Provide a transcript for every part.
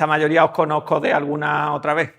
esta mayoría os conozco de alguna otra vez.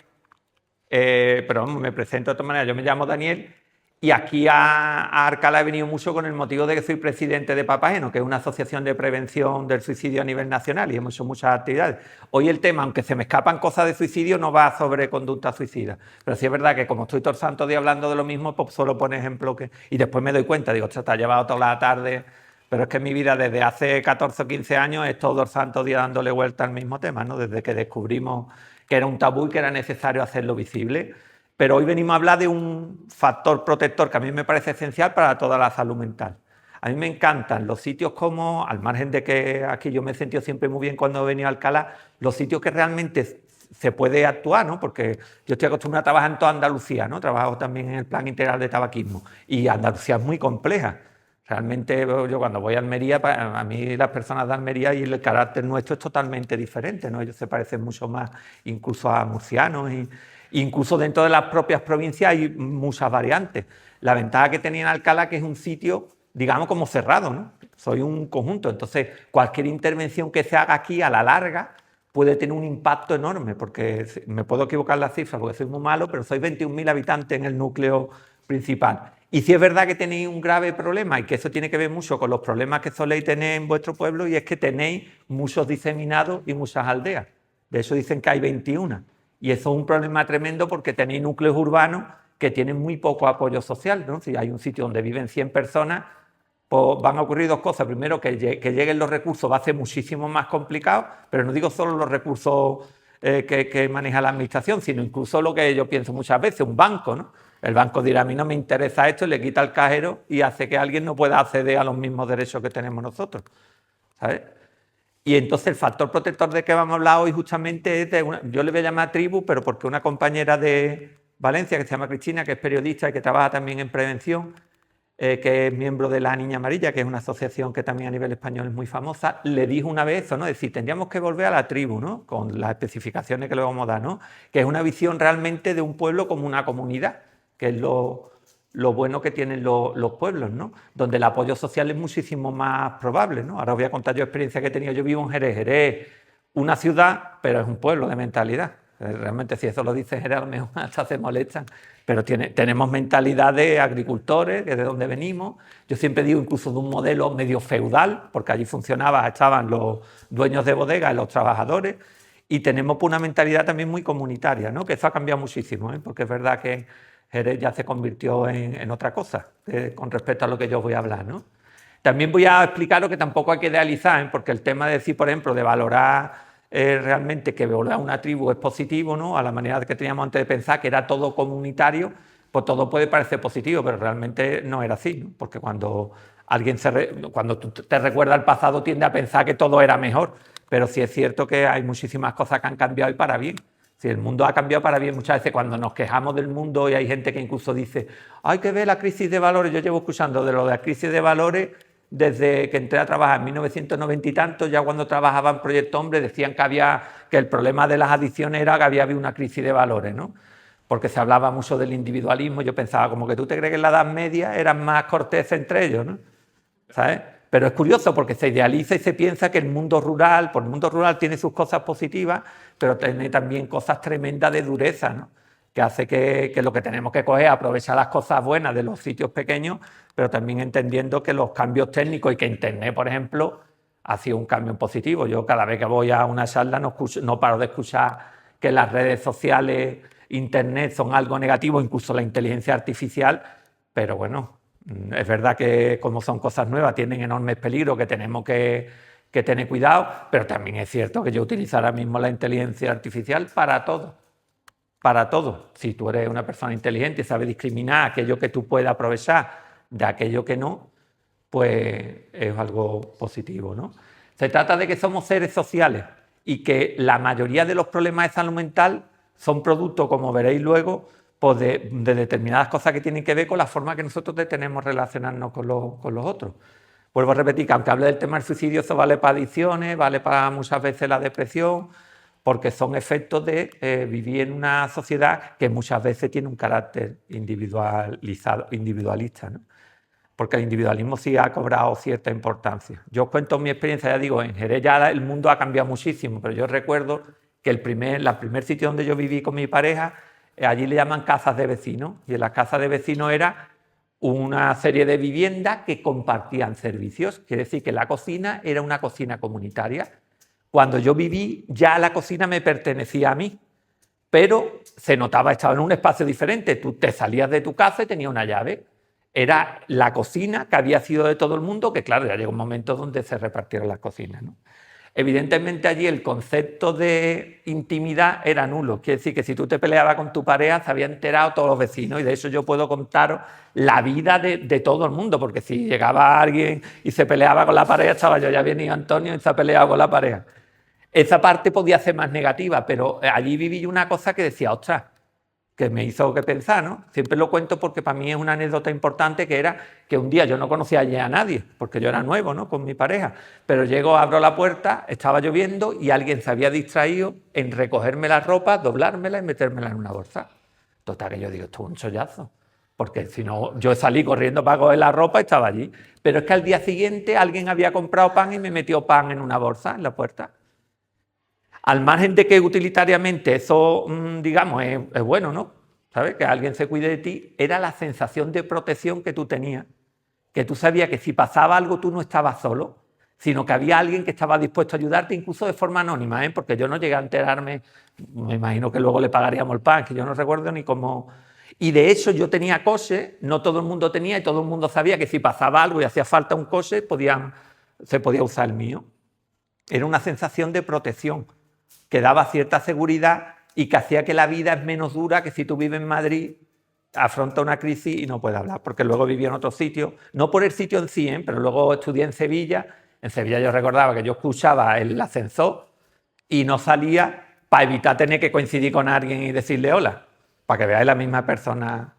Pero vamos, me presento de todas maneras. Yo me llamo Daniel y aquí a Alcalá he venido mucho con el motivo de que soy presidente de Papageno, que es una asociación de prevención del suicidio a nivel nacional y hemos hecho muchas actividades. Hoy el tema, aunque se me escapan cosas de suicidio, no va sobre conducta suicida. Pero sí es verdad que como estoy todo el santo día hablando de lo mismo, pues solo pone ejemplo que... Y después me doy cuenta, digo, ostras, te ha llevado toda la tarde... Pero es que mi vida desde hace 14 o 15 años es todo el santo día dándole vuelta al mismo tema, ¿no? Desde que descubrimos que era un tabú y que era necesario hacerlo visible. Pero hoy venimos a hablar de un factor protector que a mí me parece esencial para toda la salud mental. A mí me encantan los sitios como, al margen de que aquí yo me he sentido siempre muy bien cuando he venido a Alcalá, los sitios que realmente se puede actuar, ¿no? Porque yo estoy acostumbrado a trabajar en toda Andalucía, ¿no? Trabajo también en el Plan Integral de Tabaquismo y Andalucía es muy compleja. Realmente yo cuando voy a Almería, a mí las personas de Almería y el carácter nuestro es totalmente diferente, ¿no? Ellos se parecen mucho más incluso a murcianos y incluso dentro de las propias provincias hay muchas variantes. La ventaja que tenía en Alcalá que es un sitio, digamos, como cerrado, ¿no? Soy un conjunto, entonces cualquier intervención que se haga aquí a la larga puede tener un impacto enorme, porque me puedo equivocar las cifras porque soy muy malo, pero soy 21.000 habitantes en el núcleo principal. Y sí es verdad que tenéis un grave problema y que eso tiene que ver mucho con los problemas que soléis tener en vuestro pueblo y es que tenéis muchos diseminados y muchas aldeas. De eso dicen que hay 21. Y eso es un problema tremendo porque tenéis núcleos urbanos que tienen muy poco apoyo social, ¿no? Si hay un sitio donde viven 100 personas, pues van a ocurrir dos cosas. Primero, que lleguen los recursos va a ser muchísimo más complicado, pero no digo solo los recursos que maneja la administración, sino incluso lo que yo pienso muchas veces, un banco, ¿no? El banco dirá, a mí no me interesa esto, y le quita el cajero y hace que alguien no pueda acceder a los mismos derechos que tenemos nosotros, ¿sabes? Y entonces el factor protector de que vamos a hablar hoy justamente es de yo le voy a llamar tribu, pero porque una compañera de Valencia que se llama Cristina, que es periodista y que trabaja también en prevención, que es miembro de La Niña Amarilla, que es una asociación que también a nivel español es muy famosa, le dijo una vez eso, ¿no? Es decir, tendríamos que volver a la tribu, ¿no? Con las especificaciones que le vamos a dar, ¿no? Que es una visión realmente de un pueblo como una comunidad, que es lo bueno que tienen los pueblos, ¿no? Donde el apoyo social es muchísimo más probable, ¿no? Ahora os voy a contar yo experiencia que he tenido. Yo vivo en Jerez. Jerez, una ciudad, pero es un pueblo de mentalidad. Realmente si eso lo dice Jerez, a lo mejor hasta se molestan. Pero tenemos mentalidad de agricultores, que es de donde venimos. Yo siempre digo incluso de un modelo medio feudal, porque allí estaban los dueños de bodega y los trabajadores. Y tenemos una mentalidad también muy comunitaria, ¿no? Que eso ha cambiado muchísimo, ¿eh? Porque es verdad que Jerez ya se convirtió en otra cosa con respecto a lo que yo voy a hablar, ¿no? También voy a explicar lo que tampoco hay que idealizar, ¿eh? Porque el tema de decir, por ejemplo, de valorar realmente que valorar una tribu es positivo, ¿no? A la manera que teníamos antes de pensar que era todo comunitario, pues todo puede parecer positivo, pero realmente no era así, ¿no? Porque cuando cuando tú te recuerdas el pasado tiende a pensar que todo era mejor, pero sí es cierto que hay muchísimas cosas que han cambiado y para bien. Si el mundo ha cambiado para bien, muchas veces cuando nos quejamos del mundo y hay gente que incluso dice hay que ver la crisis de valores, yo llevo escuchando de lo de la crisis de valores desde que entré a trabajar en 1990 y tanto, ya cuando trabajaba en Proyecto Hombre decían que el problema de las adicciones era que había habido una crisis de valores, ¿no? Porque se hablaba mucho del individualismo, yo pensaba como que tú te crees que en la Edad Media eran más corteses entre ellos, ¿no? ¿Sabes? Pero es curioso porque se idealiza y se piensa que el mundo rural, por el mundo rural tiene sus cosas positivas, pero tiene también cosas tremendas de dureza, ¿no? Que hace que lo que tenemos que coger es aprovechar las cosas buenas de los sitios pequeños, pero también entendiendo que los cambios técnicos y que Internet, por ejemplo, ha sido un cambio positivo. Yo cada vez que voy a una charla no paro de escuchar que las redes sociales, Internet son algo negativo, incluso la inteligencia artificial, pero bueno, es verdad que como son cosas nuevas tienen enormes peligros que tenemos que tener cuidado, pero también es cierto que yo utilizo ahora mismo la inteligencia artificial para todo. Para todo. Si tú eres una persona inteligente y sabes discriminar aquello que tú puedes aprovechar de aquello que no, pues es algo positivo, ¿no? Se trata de que somos seres sociales y que la mayoría de los problemas de salud mental son producto, como veréis luego, pues de determinadas cosas que tienen que ver con la forma que nosotros tenemos de relacionarnos con los otros. Vuelvo a repetir que aunque hable del tema del suicidio, eso vale para adicciones, vale para muchas veces la depresión, porque son efectos de vivir en una sociedad que muchas veces tiene un carácter individualista, ¿no? Porque el individualismo sí ha cobrado cierta importancia. Yo os cuento mi experiencia, ya digo, en Jerez ya el mundo ha cambiado muchísimo, pero yo recuerdo que el primer sitio donde yo viví con mi pareja, allí le llaman casas de vecinos, y en las casas de vecinos era una serie de viviendas que compartían servicios, quiere decir que la cocina era una cocina comunitaria. Cuando yo viví, ya la cocina me pertenecía a mí, pero se notaba, estaba en un espacio diferente. Tú te salías de tu casa y tenías una llave. Era la cocina que había sido de todo el mundo, que claro, ya llegó un momento donde se repartieron las cocinas, ¿no? Evidentemente allí el concepto de intimidad era nulo. Quiere decir que si tú te peleabas con tu pareja, se habían enterado todos los vecinos, y de eso yo puedo contaros la vida de todo el mundo, porque si llegaba alguien y se peleaba con la pareja, estaba yo, ya venía Antonio y se ha peleado con la pareja. Esa parte podía ser más negativa, pero allí viví una cosa que decía, ostras, que me hizo que pensar, ¿no? Siempre lo cuento porque para mí es una anécdota importante, que era que un día yo no conocía allí a nadie, porque yo era nuevo, ¿no?, con mi pareja, pero llego, abro la puerta, estaba lloviendo y alguien se había distraído en recogerme la ropa, doblármela y metérmela en una bolsa. Total, que yo digo, esto es un chollazo, porque si no, yo salí corriendo para coger la ropa y estaba allí. Pero es que al día siguiente alguien había comprado pan y me metió pan en una bolsa en la puerta. Al margen de que utilitariamente eso, digamos, es bueno, ¿no? ¿Sabes? Que alguien se cuide de ti, era la sensación de protección que tú tenías, que tú sabías que si pasaba algo tú no estabas solo, sino que había alguien que estaba dispuesto a ayudarte, incluso de forma anónima, ¿eh? Porque yo no llegué a enterarme, me imagino que luego le pagaríamos el pan, que yo no recuerdo ni cómo. Y de hecho yo tenía coche, no todo el mundo tenía, y todo el mundo sabía que si pasaba algo y hacía falta un coche, se podía usar el mío. Era una sensación de protección que daba cierta seguridad y que hacía que la vida es menos dura que si tú vives en Madrid, afronta una crisis y no puedes hablar, porque luego viví en otro sitio, no por el sitio en sí, pero luego estudié en Sevilla. En Sevilla yo recordaba que yo escuchaba el ascensor y no salía para evitar tener que coincidir con alguien y decirle hola, para que veáis la misma persona,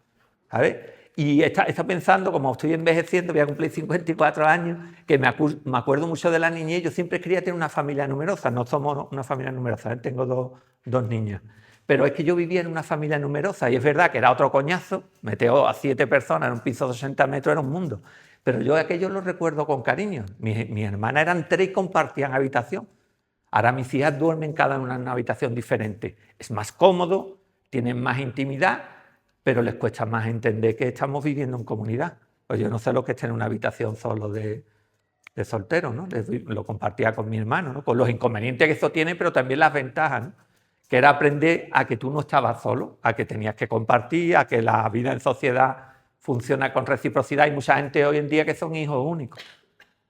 ¿sabes? Y está pensando, como estoy envejeciendo, voy a cumplir 54 años, que me acuerdo mucho de la niñez. Yo siempre quería tener una familia numerosa, no somos una familia numerosa, tengo dos niñas. Pero es que yo vivía en una familia numerosa y es verdad que era otro coñazo, meteo a 7 personas en un piso de 80 metros, era un mundo. Pero yo aquello lo recuerdo con cariño. Mis hermanas eran 3 y compartían habitación. Ahora mis hijas duermen cada una en una habitación diferente. Es más cómodo, tienen más intimidad, pero les cuesta más entender que estamos viviendo en comunidad. Pues yo no sé lo que es tener una habitación solo de soltero, ¿no? Lo compartía con mi hermano, ¿no? Con los inconvenientes que eso tiene, pero también las ventajas, ¿no? Que era aprender a que tú no estabas solo, a que tenías que compartir, a que la vida en sociedad funciona con reciprocidad. Hay mucha gente hoy en día que son hijos únicos.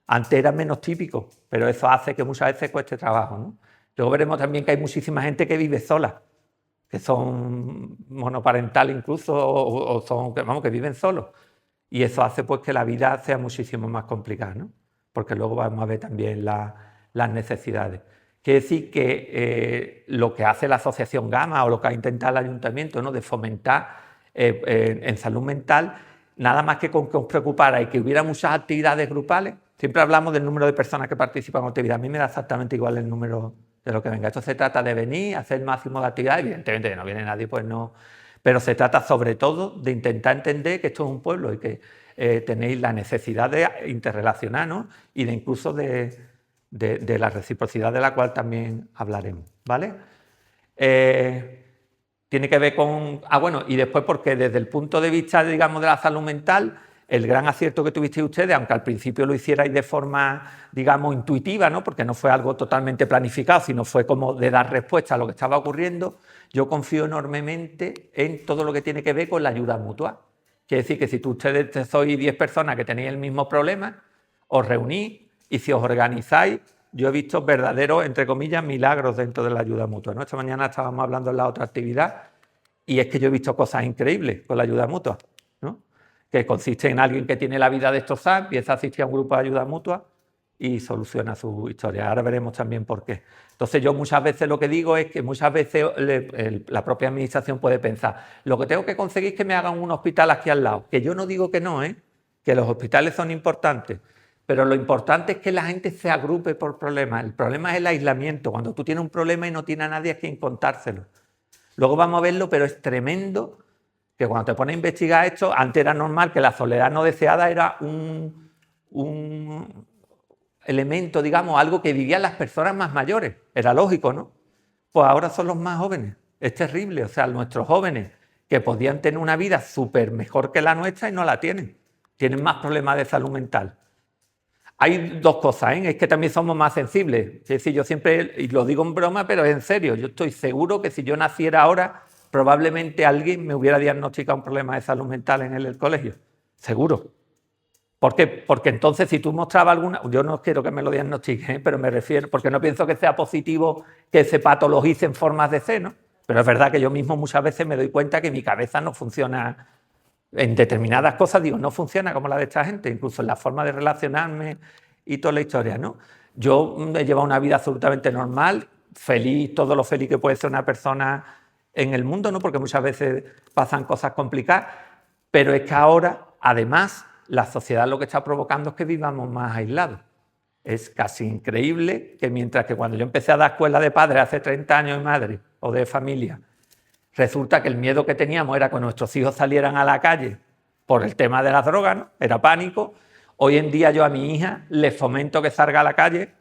Antes era menos típico, pero eso hace que muchas veces cueste trabajo, ¿no? Luego veremos también que hay muchísima gente que vive sola, que son monoparentales incluso, o son, vamos, que viven solos. Y eso hace pues que la vida sea muchísimo más complicada, ¿no? Porque luego vamos a ver también las necesidades. Quiere decir que lo que hace la Asociación Gama, o lo que ha intentado el Ayuntamiento, ¿no?, de fomentar en salud mental, nada más que con que os preocupara y que hubiera muchas actividades grupales. Siempre hablamos del número de personas que participan en actividad. A mí me da exactamente igual el número de lo que venga. Esto se trata de venir, hacer el máximo de actividad. Evidentemente, que no viene nadie, pues no. Pero se trata sobre todo de intentar entender que esto es un pueblo y que tenéis la necesidad de interrelacionar, ¿no?, y de incluso de la reciprocidad, de la cual también hablaremos, ¿vale? Tiene que ver con... bueno, y después porque desde el punto de vista, digamos, de la salud mental, el gran acierto que tuvisteis ustedes, aunque al principio lo hicierais de forma, digamos, intuitiva, ¿no?, porque no fue algo totalmente planificado, sino fue como de dar respuesta a lo que estaba ocurriendo. Yo confío enormemente en todo lo que tiene que ver con la ayuda mutua. Quiere decir que si ustedes sois 10 personas que tenéis el mismo problema, os reunís y si os organizáis, yo he visto verdaderos, entre comillas, milagros dentro de la ayuda mutua, ¿no? Esta mañana estábamos hablando en la otra actividad y es que yo he visto cosas increíbles con la ayuda mutua, ¿no?, que consiste en alguien que tiene la vida destrozada, empieza a asistir a un grupo de ayuda mutua y soluciona su historia. Ahora veremos también por qué. Entonces yo muchas veces lo que digo es que muchas veces la propia administración puede pensar, lo que tengo que conseguir es que me hagan un hospital aquí al lado, que yo no digo que no, que los hospitales son importantes, pero lo importante es que la gente se agrupe por problemas. El problema es el aislamiento, cuando tú tienes un problema y no tienes a nadie a quien contárselo. Luego vamos a verlo, pero es tremendo que cuando te pones a investigar esto, antes era normal que la soledad no deseada era un elemento, digamos, algo que vivían las personas más mayores. Era lógico, ¿no? pues ahora son los más jóvenes. Es terrible, o sea, nuestros jóvenes que podían tener una vida súper mejor que la nuestra y no la tienen. Tienen más problemas de salud mental. Hay dos cosas, es que también somos más sensibles. Es decir, yo siempre, y lo digo en broma, pero es en serio, yo estoy seguro que si yo naciera ahora, probablemente alguien me hubiera diagnosticado un problema de salud mental en el colegio. Seguro. ¿Por qué? Porque entonces si tú mostrabas alguna... Yo no quiero que me lo diagnostiquen, pero me refiero... Porque no pienso que sea positivo que se patologicen formas de ser, ¿no? Pero es verdad que yo mismo muchas veces me doy cuenta que mi cabeza no funciona... En determinadas cosas, digo, no funciona como la de esta gente, incluso en la forma de relacionarme y toda la historia, ¿no? Yo he llevado una vida absolutamente normal, feliz, todo lo feliz que puede ser una persona en el mundo, ¿no? Porque muchas veces pasan cosas complicadas, pero es que ahora, además, la sociedad lo que está provocando es que vivamos más aislados. Es casi increíble que mientras que cuando yo empecé a dar escuela de padres hace 30 años de madre o de familia, resulta que el miedo que teníamos era que nuestros hijos salieran a la calle por el tema de las drogas, ¿no? Era pánico. Hoy en día yo a mi hija le fomento que salga a la calle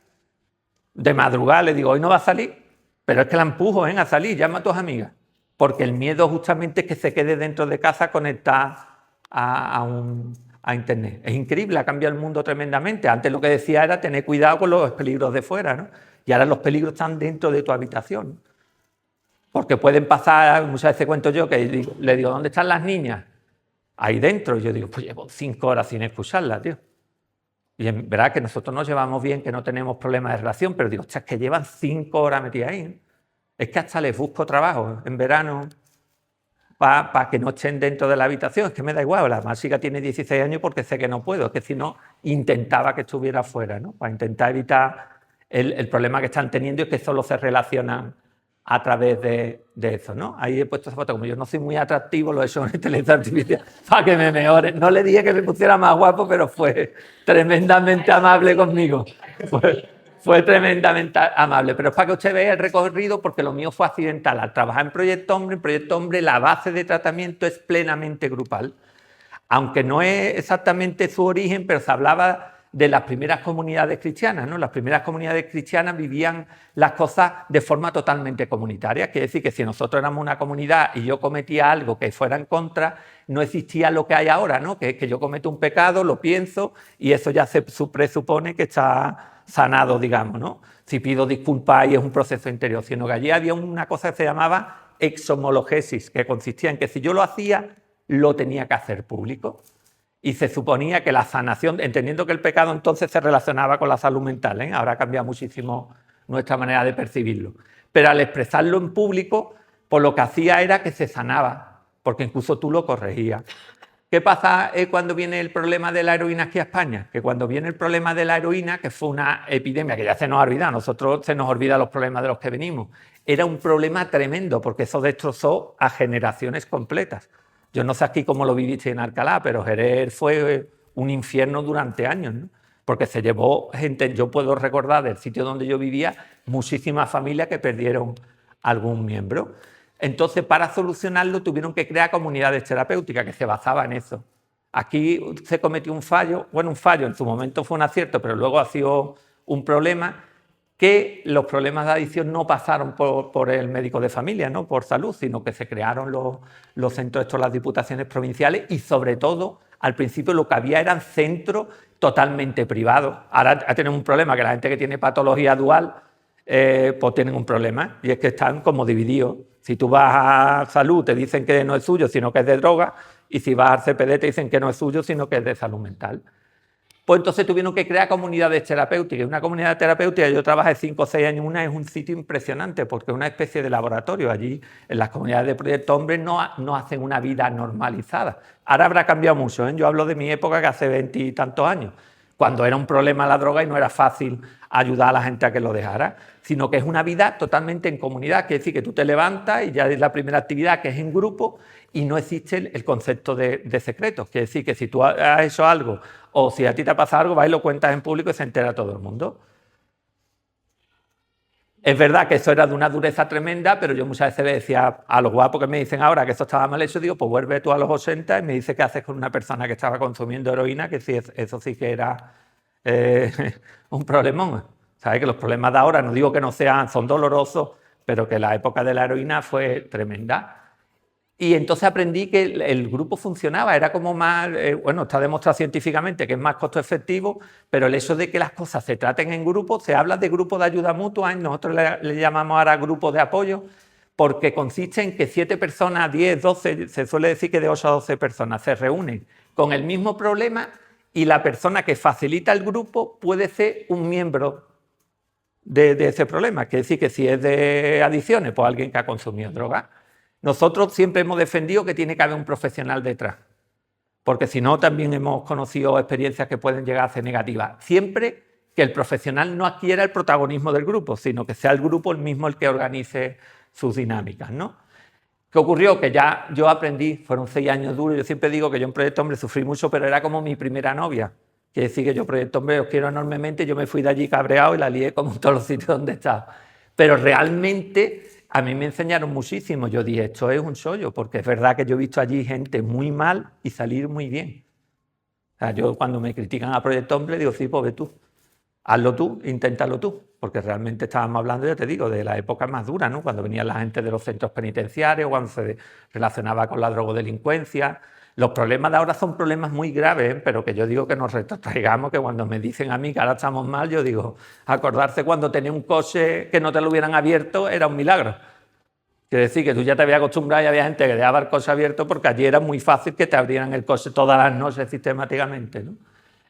de madrugada, le digo, hoy no va a salir, pero es que la empujo a salir, llama a tus amigas, porque el miedo justamente es que se quede dentro de casa conectada a Internet. Es increíble, ha cambiado el mundo tremendamente. Antes lo que decía era tener cuidado con los peligros de fuera, ¿no? Y ahora los peligros están dentro de tu habitación, ¿no? Porque pueden pasar, muchas veces cuento yo, que le digo, ¿dónde están las niñas? Ahí dentro. Y yo digo, pues llevo 5 horas sin escucharlas, tío. Y en verdad que nosotros nos llevamos bien, que no tenemos problemas de relación, pero digo, es que llevan 5 horas metidas ahí, ¿no? Es que hasta les busco trabajo en verano para que no estén dentro de la habitación. Es que me da igual, la más chica tiene 16 años porque sé que no puedo, es que si no, intentaba que estuviera afuera, ¿no? Para intentar evitar el problema que están teniendo y que solo se relacionan a través de eso, ¿no? Ahí he puesto esa foto, como yo no soy muy atractivo, lo he hecho en inteligencia artificial para que me mejore. No le dije que me pusiera más guapo, pero fue tremendamente amable conmigo. Fue tremendamente amable, pero es para que usted vea el recorrido, porque lo mío fue accidental. Al trabajar en Proyecto Hombre, la base de tratamiento es plenamente grupal. Aunque no es exactamente su origen, pero se hablaba de las primeras comunidades cristianas, ¿no? Las primeras comunidades cristianas vivían las cosas de forma totalmente comunitaria. Quiere decir que si nosotros éramos una comunidad y yo cometía algo que fuera en contra, no existía lo que hay ahora, ¿no? Que es que yo cometo un pecado, lo pienso y eso ya se presupone que está sanado, digamos, ¿no? Si pido disculpas y es un proceso interior, sino que allí había una cosa que se llamaba exhomologesis, que consistía en que si yo lo hacía, lo tenía que hacer público. Y se suponía que la sanación, entendiendo que el pecado entonces se relacionaba con la salud mental, ¿eh? Ahora ha cambiado muchísimo nuestra manera de percibirlo. Pero al expresarlo en público, pues lo que hacía era que se sanaba, porque incluso tú lo corregías. ¿Qué pasa cuando viene el problema de la heroína aquí a España? Que cuando viene el problema de la heroína, que fue una epidemia que ya se nos ha olvidado, a nosotros se nos olvidan los problemas de los que venimos, era un problema tremendo, porque eso destrozó a generaciones completas. Yo no sé aquí cómo lo viviste en Alcalá, pero Jerez fue un infierno durante años, ¿no? Porque se llevó gente, yo puedo recordar del sitio donde yo vivía, muchísimas familias que perdieron algún miembro. Entonces, para solucionarlo, tuvieron que crear comunidades terapéuticas que se basaban en eso. Aquí se cometió un fallo, en su momento fue un acierto, pero luego ha sido un problema, que los problemas de adicción no pasaron por el médico de familia, ¿no? Por salud, sino que se crearon los centros estos, las diputaciones provinciales, y sobre todo, al principio lo que había eran centros totalmente privados. Ahora tenemos un problema, que la gente que tiene patología dual, pues tienen un problema, y es que están como divididos. Si tú vas a salud te dicen que no es suyo, sino que es de droga, y si vas al CPD te dicen que no es suyo, sino que es de salud mental. Pues entonces tuvieron que crear comunidades terapéuticas. Una comunidad terapéutica, yo trabajé 5 o 6 años en una, es un sitio impresionante porque es una especie de laboratorio. Allí, en las comunidades de Proyecto Hombre, no hacen una vida normalizada. Ahora habrá cambiado mucho, ¿eh? Yo hablo de mi época, que hace 20 y tantos años, cuando era un problema la droga y no era fácil ayudar a la gente a que lo dejara, sino que es una vida totalmente en comunidad. Quiere decir que tú te levantas y ya es la primera actividad, que es en grupo, y no existe el concepto de secretos. Quiere decir que si tú has hecho algo o si a ti te ha pasado algo, vas y lo cuentas en público y se entera todo el mundo. Es verdad que eso era de una dureza tremenda, pero yo muchas veces le decía a los guapos que me dicen ahora que eso estaba mal hecho, digo, pues vuelve tú a los 80 y me dice qué haces con una persona que estaba consumiendo heroína, que sí, eso sí que era un problemón. ¿Sabes? Que los problemas de ahora, no digo que no sean, son dolorosos, pero que la época de la heroína fue tremenda. Y entonces aprendí que el grupo funcionaba, era como más, bueno, está demostrado científicamente que es más costo efectivo, pero el hecho de que las cosas se traten en grupo, se habla de grupo de ayuda mutua, nosotros le llamamos ahora grupo de apoyo, porque consiste en que 7 personas, 10, 12, se suele decir que de 8 a 12 personas se reúnen con el mismo problema y la persona que facilita el grupo puede ser un miembro de ese problema. Quiere decir que si es de adicciones, pues alguien que ha consumido droga. Nosotros siempre hemos defendido que tiene que haber un profesional detrás, porque si no también hemos conocido experiencias que pueden llegar a ser negativas. Siempre que el profesional no adquiera el protagonismo del grupo, sino que sea el grupo el mismo el que organice sus dinámicas, ¿no? ¿Qué ocurrió? Que ya yo aprendí, fueron 6 años duros, yo siempre digo que yo en Proyecto Hombre sufrí mucho, pero era como mi primera novia. Quiere decir que yo Proyecto Hombre os quiero enormemente, yo me fui de allí cabreado y la lié como en todos los sitios donde estaba. Pero realmente a mí me enseñaron muchísimo. Yo dije, esto es un chollo, porque es verdad que yo he visto allí gente muy mal y salir muy bien. O sea, yo cuando me critican a Proyecto Hombre digo, sí, pues ve tú, hazlo tú, inténtalo tú, porque realmente estábamos hablando, ya te digo, de la época más dura, ¿no? Cuando venía la gente de los centros penitenciarios, cuando se relacionaba con la drogodelincuencia. Los problemas de ahora son problemas muy graves, pero que yo digo que nos retrotraigamos, que cuando me dicen a mí que ahora estamos mal, yo digo, acordarse cuando tenía un coche que no te lo hubieran abierto era un milagro. Quiere decir que tú ya te habías acostumbrado y había gente que dejaba el coche abierto porque allí era muy fácil que te abrieran el coche todas las noches sistemáticamente, ¿no?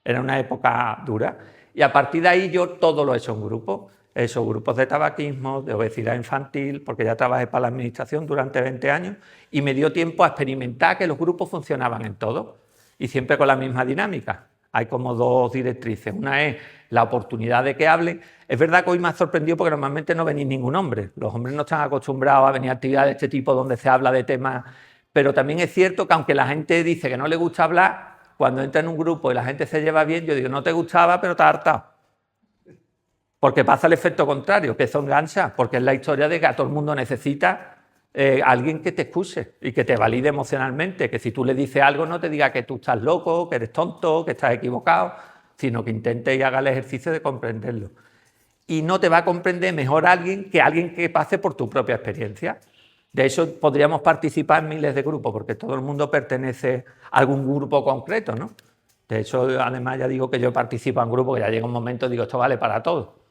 Era una época dura. Y a partir de ahí yo todo lo he hecho en grupo. He hecho grupos de tabaquismo, de obesidad infantil, porque ya trabajé para la administración durante 20 años y me dio tiempo a experimentar que los grupos funcionaban en todo y siempre con la misma dinámica. Hay como 2 directrices. Una es la oportunidad de que hablen. Es verdad que hoy me ha sorprendido porque normalmente no venís ningún hombre. Los hombres no están acostumbrados a venir a actividades de este tipo donde se habla de temas. Pero también es cierto que aunque la gente dice que no le gusta hablar, cuando entra en un grupo y la gente se lleva bien, yo digo, no te gustaba, pero te has hartado. Porque pasa el efecto contrario, que eso engancha, porque es la historia de que a todo el mundo necesita alguien que te escuche y que te valide emocionalmente, que si tú le dices algo no te diga que tú estás loco, que eres tonto, que estás equivocado, sino que intente y haga el ejercicio de comprenderlo. Y no te va a comprender mejor alguien que pase por tu propia experiencia. De hecho, podríamos participar en miles de grupos, porque todo el mundo pertenece a algún grupo concreto, ¿no? De hecho, además ya digo que yo participo en grupos, que ya llega un momento y digo, esto vale para todo.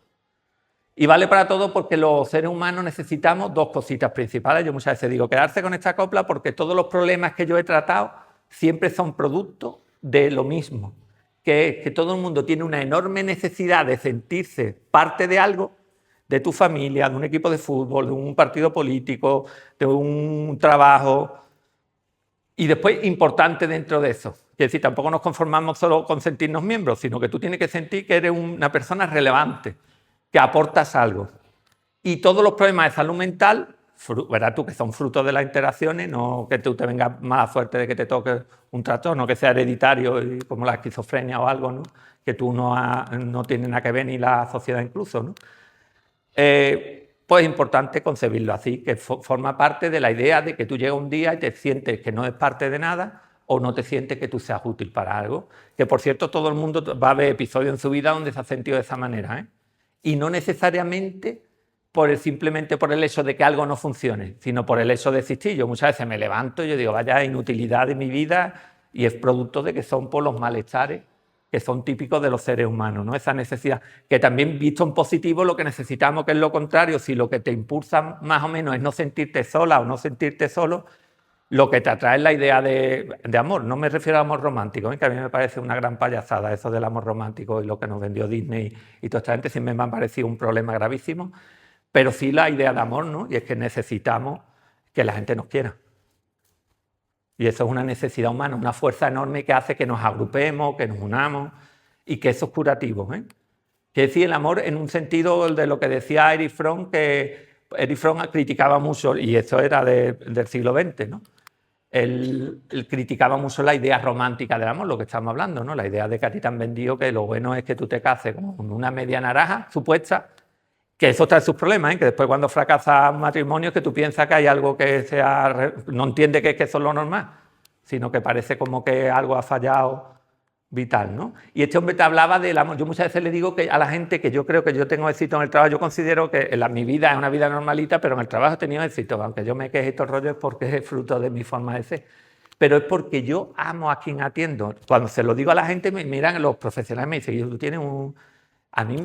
Y vale para todo porque los seres humanos necesitamos 2 cositas principales. Yo muchas veces digo, quedarse con esta copla porque todos los problemas que yo he tratado siempre son producto de lo mismo, que es que todo el mundo tiene una enorme necesidad de sentirse parte de algo, de tu familia, de un equipo de fútbol, de un partido político, de un trabajo, y después importante dentro de eso. Es decir, tampoco nos conformamos solo con sentirnos miembros, sino que tú tienes que sentir que eres una persona relevante, que aportas algo. Y todos los problemas de salud mental, verás tú que son frutos de las interacciones, no que tú te vengas mala suerte de que te toque un trastorno que sea hereditario, como la esquizofrenia o algo, ¿no? Que tú no tienes nada que ver ni la sociedad incluso, ¿no? Pues es importante concebirlo así, que forma parte de la idea de que tú llegas un día y te sientes que no es parte de nada o no te sientes que tú seas útil para algo. Que por cierto todo el mundo va a ver episodios en su vida donde se ha sentido de esa manera, ¿eh? Y no necesariamente simplemente por el hecho de que algo no funcione, sino por el hecho de existir. Yo muchas veces me levanto y yo digo, vaya inutilidad de mi vida, y es producto de que son por los malestares que son típicos de los seres humanos, ¿no? Esa necesidad, que también visto en positivo lo que necesitamos, que es lo contrario, si lo que te impulsa más o menos es no sentirte sola o no sentirte solo, lo que te atrae es la idea de amor. No me refiero al amor romántico, que a mí me parece una gran payasada eso del amor romántico y lo que nos vendió Disney y toda esta gente siempre me ha parecido un problema gravísimo, pero sí la idea de amor, ¿no? Y es que necesitamos que la gente nos quiera. Y eso es una necesidad humana, una fuerza enorme que hace que nos agrupemos, que nos unamos y que eso es curativo, ¿eh? Que decir, el amor en un sentido de lo que decía Erich Fromm, que Erich Fromm criticaba mucho, y eso era del siglo XX, ¿no? Él criticaba mucho la idea romántica del amor, lo que estamos hablando, ¿no? La idea de que a ti te han vendido que lo bueno es que tú te cases con una media naranja supuesta, que eso trae sus problemas, ¿eh? Que después cuando fracasa un matrimonio es que tú piensas que hay algo que no entiende que es que eso es lo normal, sino que parece como que algo ha fallado vital, ¿no? Y este hombre te hablaba del amor. Yo muchas veces le digo que a la gente que yo creo que yo tengo éxito en el trabajo, yo considero que mi vida es una vida normalita, pero en el trabajo he tenido éxito, aunque yo me queje estos rollos porque es fruto de mi forma de ser. Pero es porque yo amo a quien atiendo. Cuando se lo digo a la gente, me miran los profesionales, me dicen, tú tienes un... A mí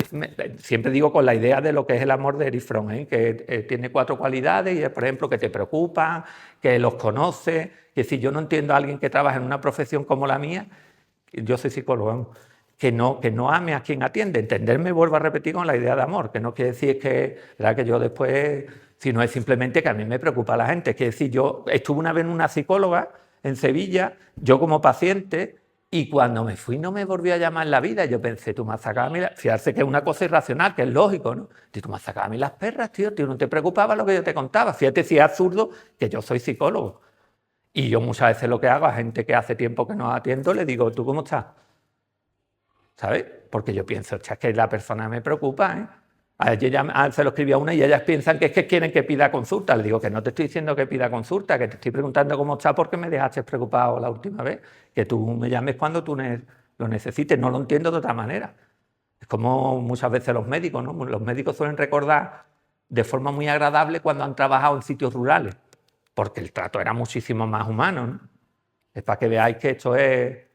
siempre digo con la idea de lo que es el amor de Erich Fromm, que tiene 4 cualidades y es, por ejemplo, que te preocupa, que los conoce, que si yo no entiendo a alguien que trabaja en una profesión como la mía, yo soy psicólogo, que no ame a quien atiende. Entenderme, vuelvo a repetir, con la idea de amor, que no quiere decir que yo después, sino es simplemente que a mí me preocupa la gente. Es decir, yo estuve una vez en una psicóloga en Sevilla, yo como paciente, y cuando me fui no me volvió a llamar en la vida. Yo pensé, tú me has sacado a mí, fijarse que es una cosa irracional, que es lógico, ¿no? Tú me has sacado a mí las perras, tío, no te preocupaba lo que yo te contaba. Fíjate si es absurdo que yo soy psicólogo. Y yo muchas veces lo que hago a gente que hace tiempo que no atiendo, le digo, ¿tú cómo estás? ¿Sabes? Porque yo pienso, es que la persona me preocupa, ¿eh? Se lo escribí a una y ellas piensan que es que quieren que pida consulta. Le digo que no te estoy diciendo que pida consulta, que te estoy preguntando cómo estás porque me dejaste preocupado la última vez. Que tú me llames cuando tú lo necesites. No lo entiendo de otra manera. Es como muchas veces los médicos, ¿no? Los médicos suelen recordar de forma muy agradable cuando han trabajado en sitios rurales, porque el trato era muchísimo más humano, ¿no? Es para que veáis que esto es...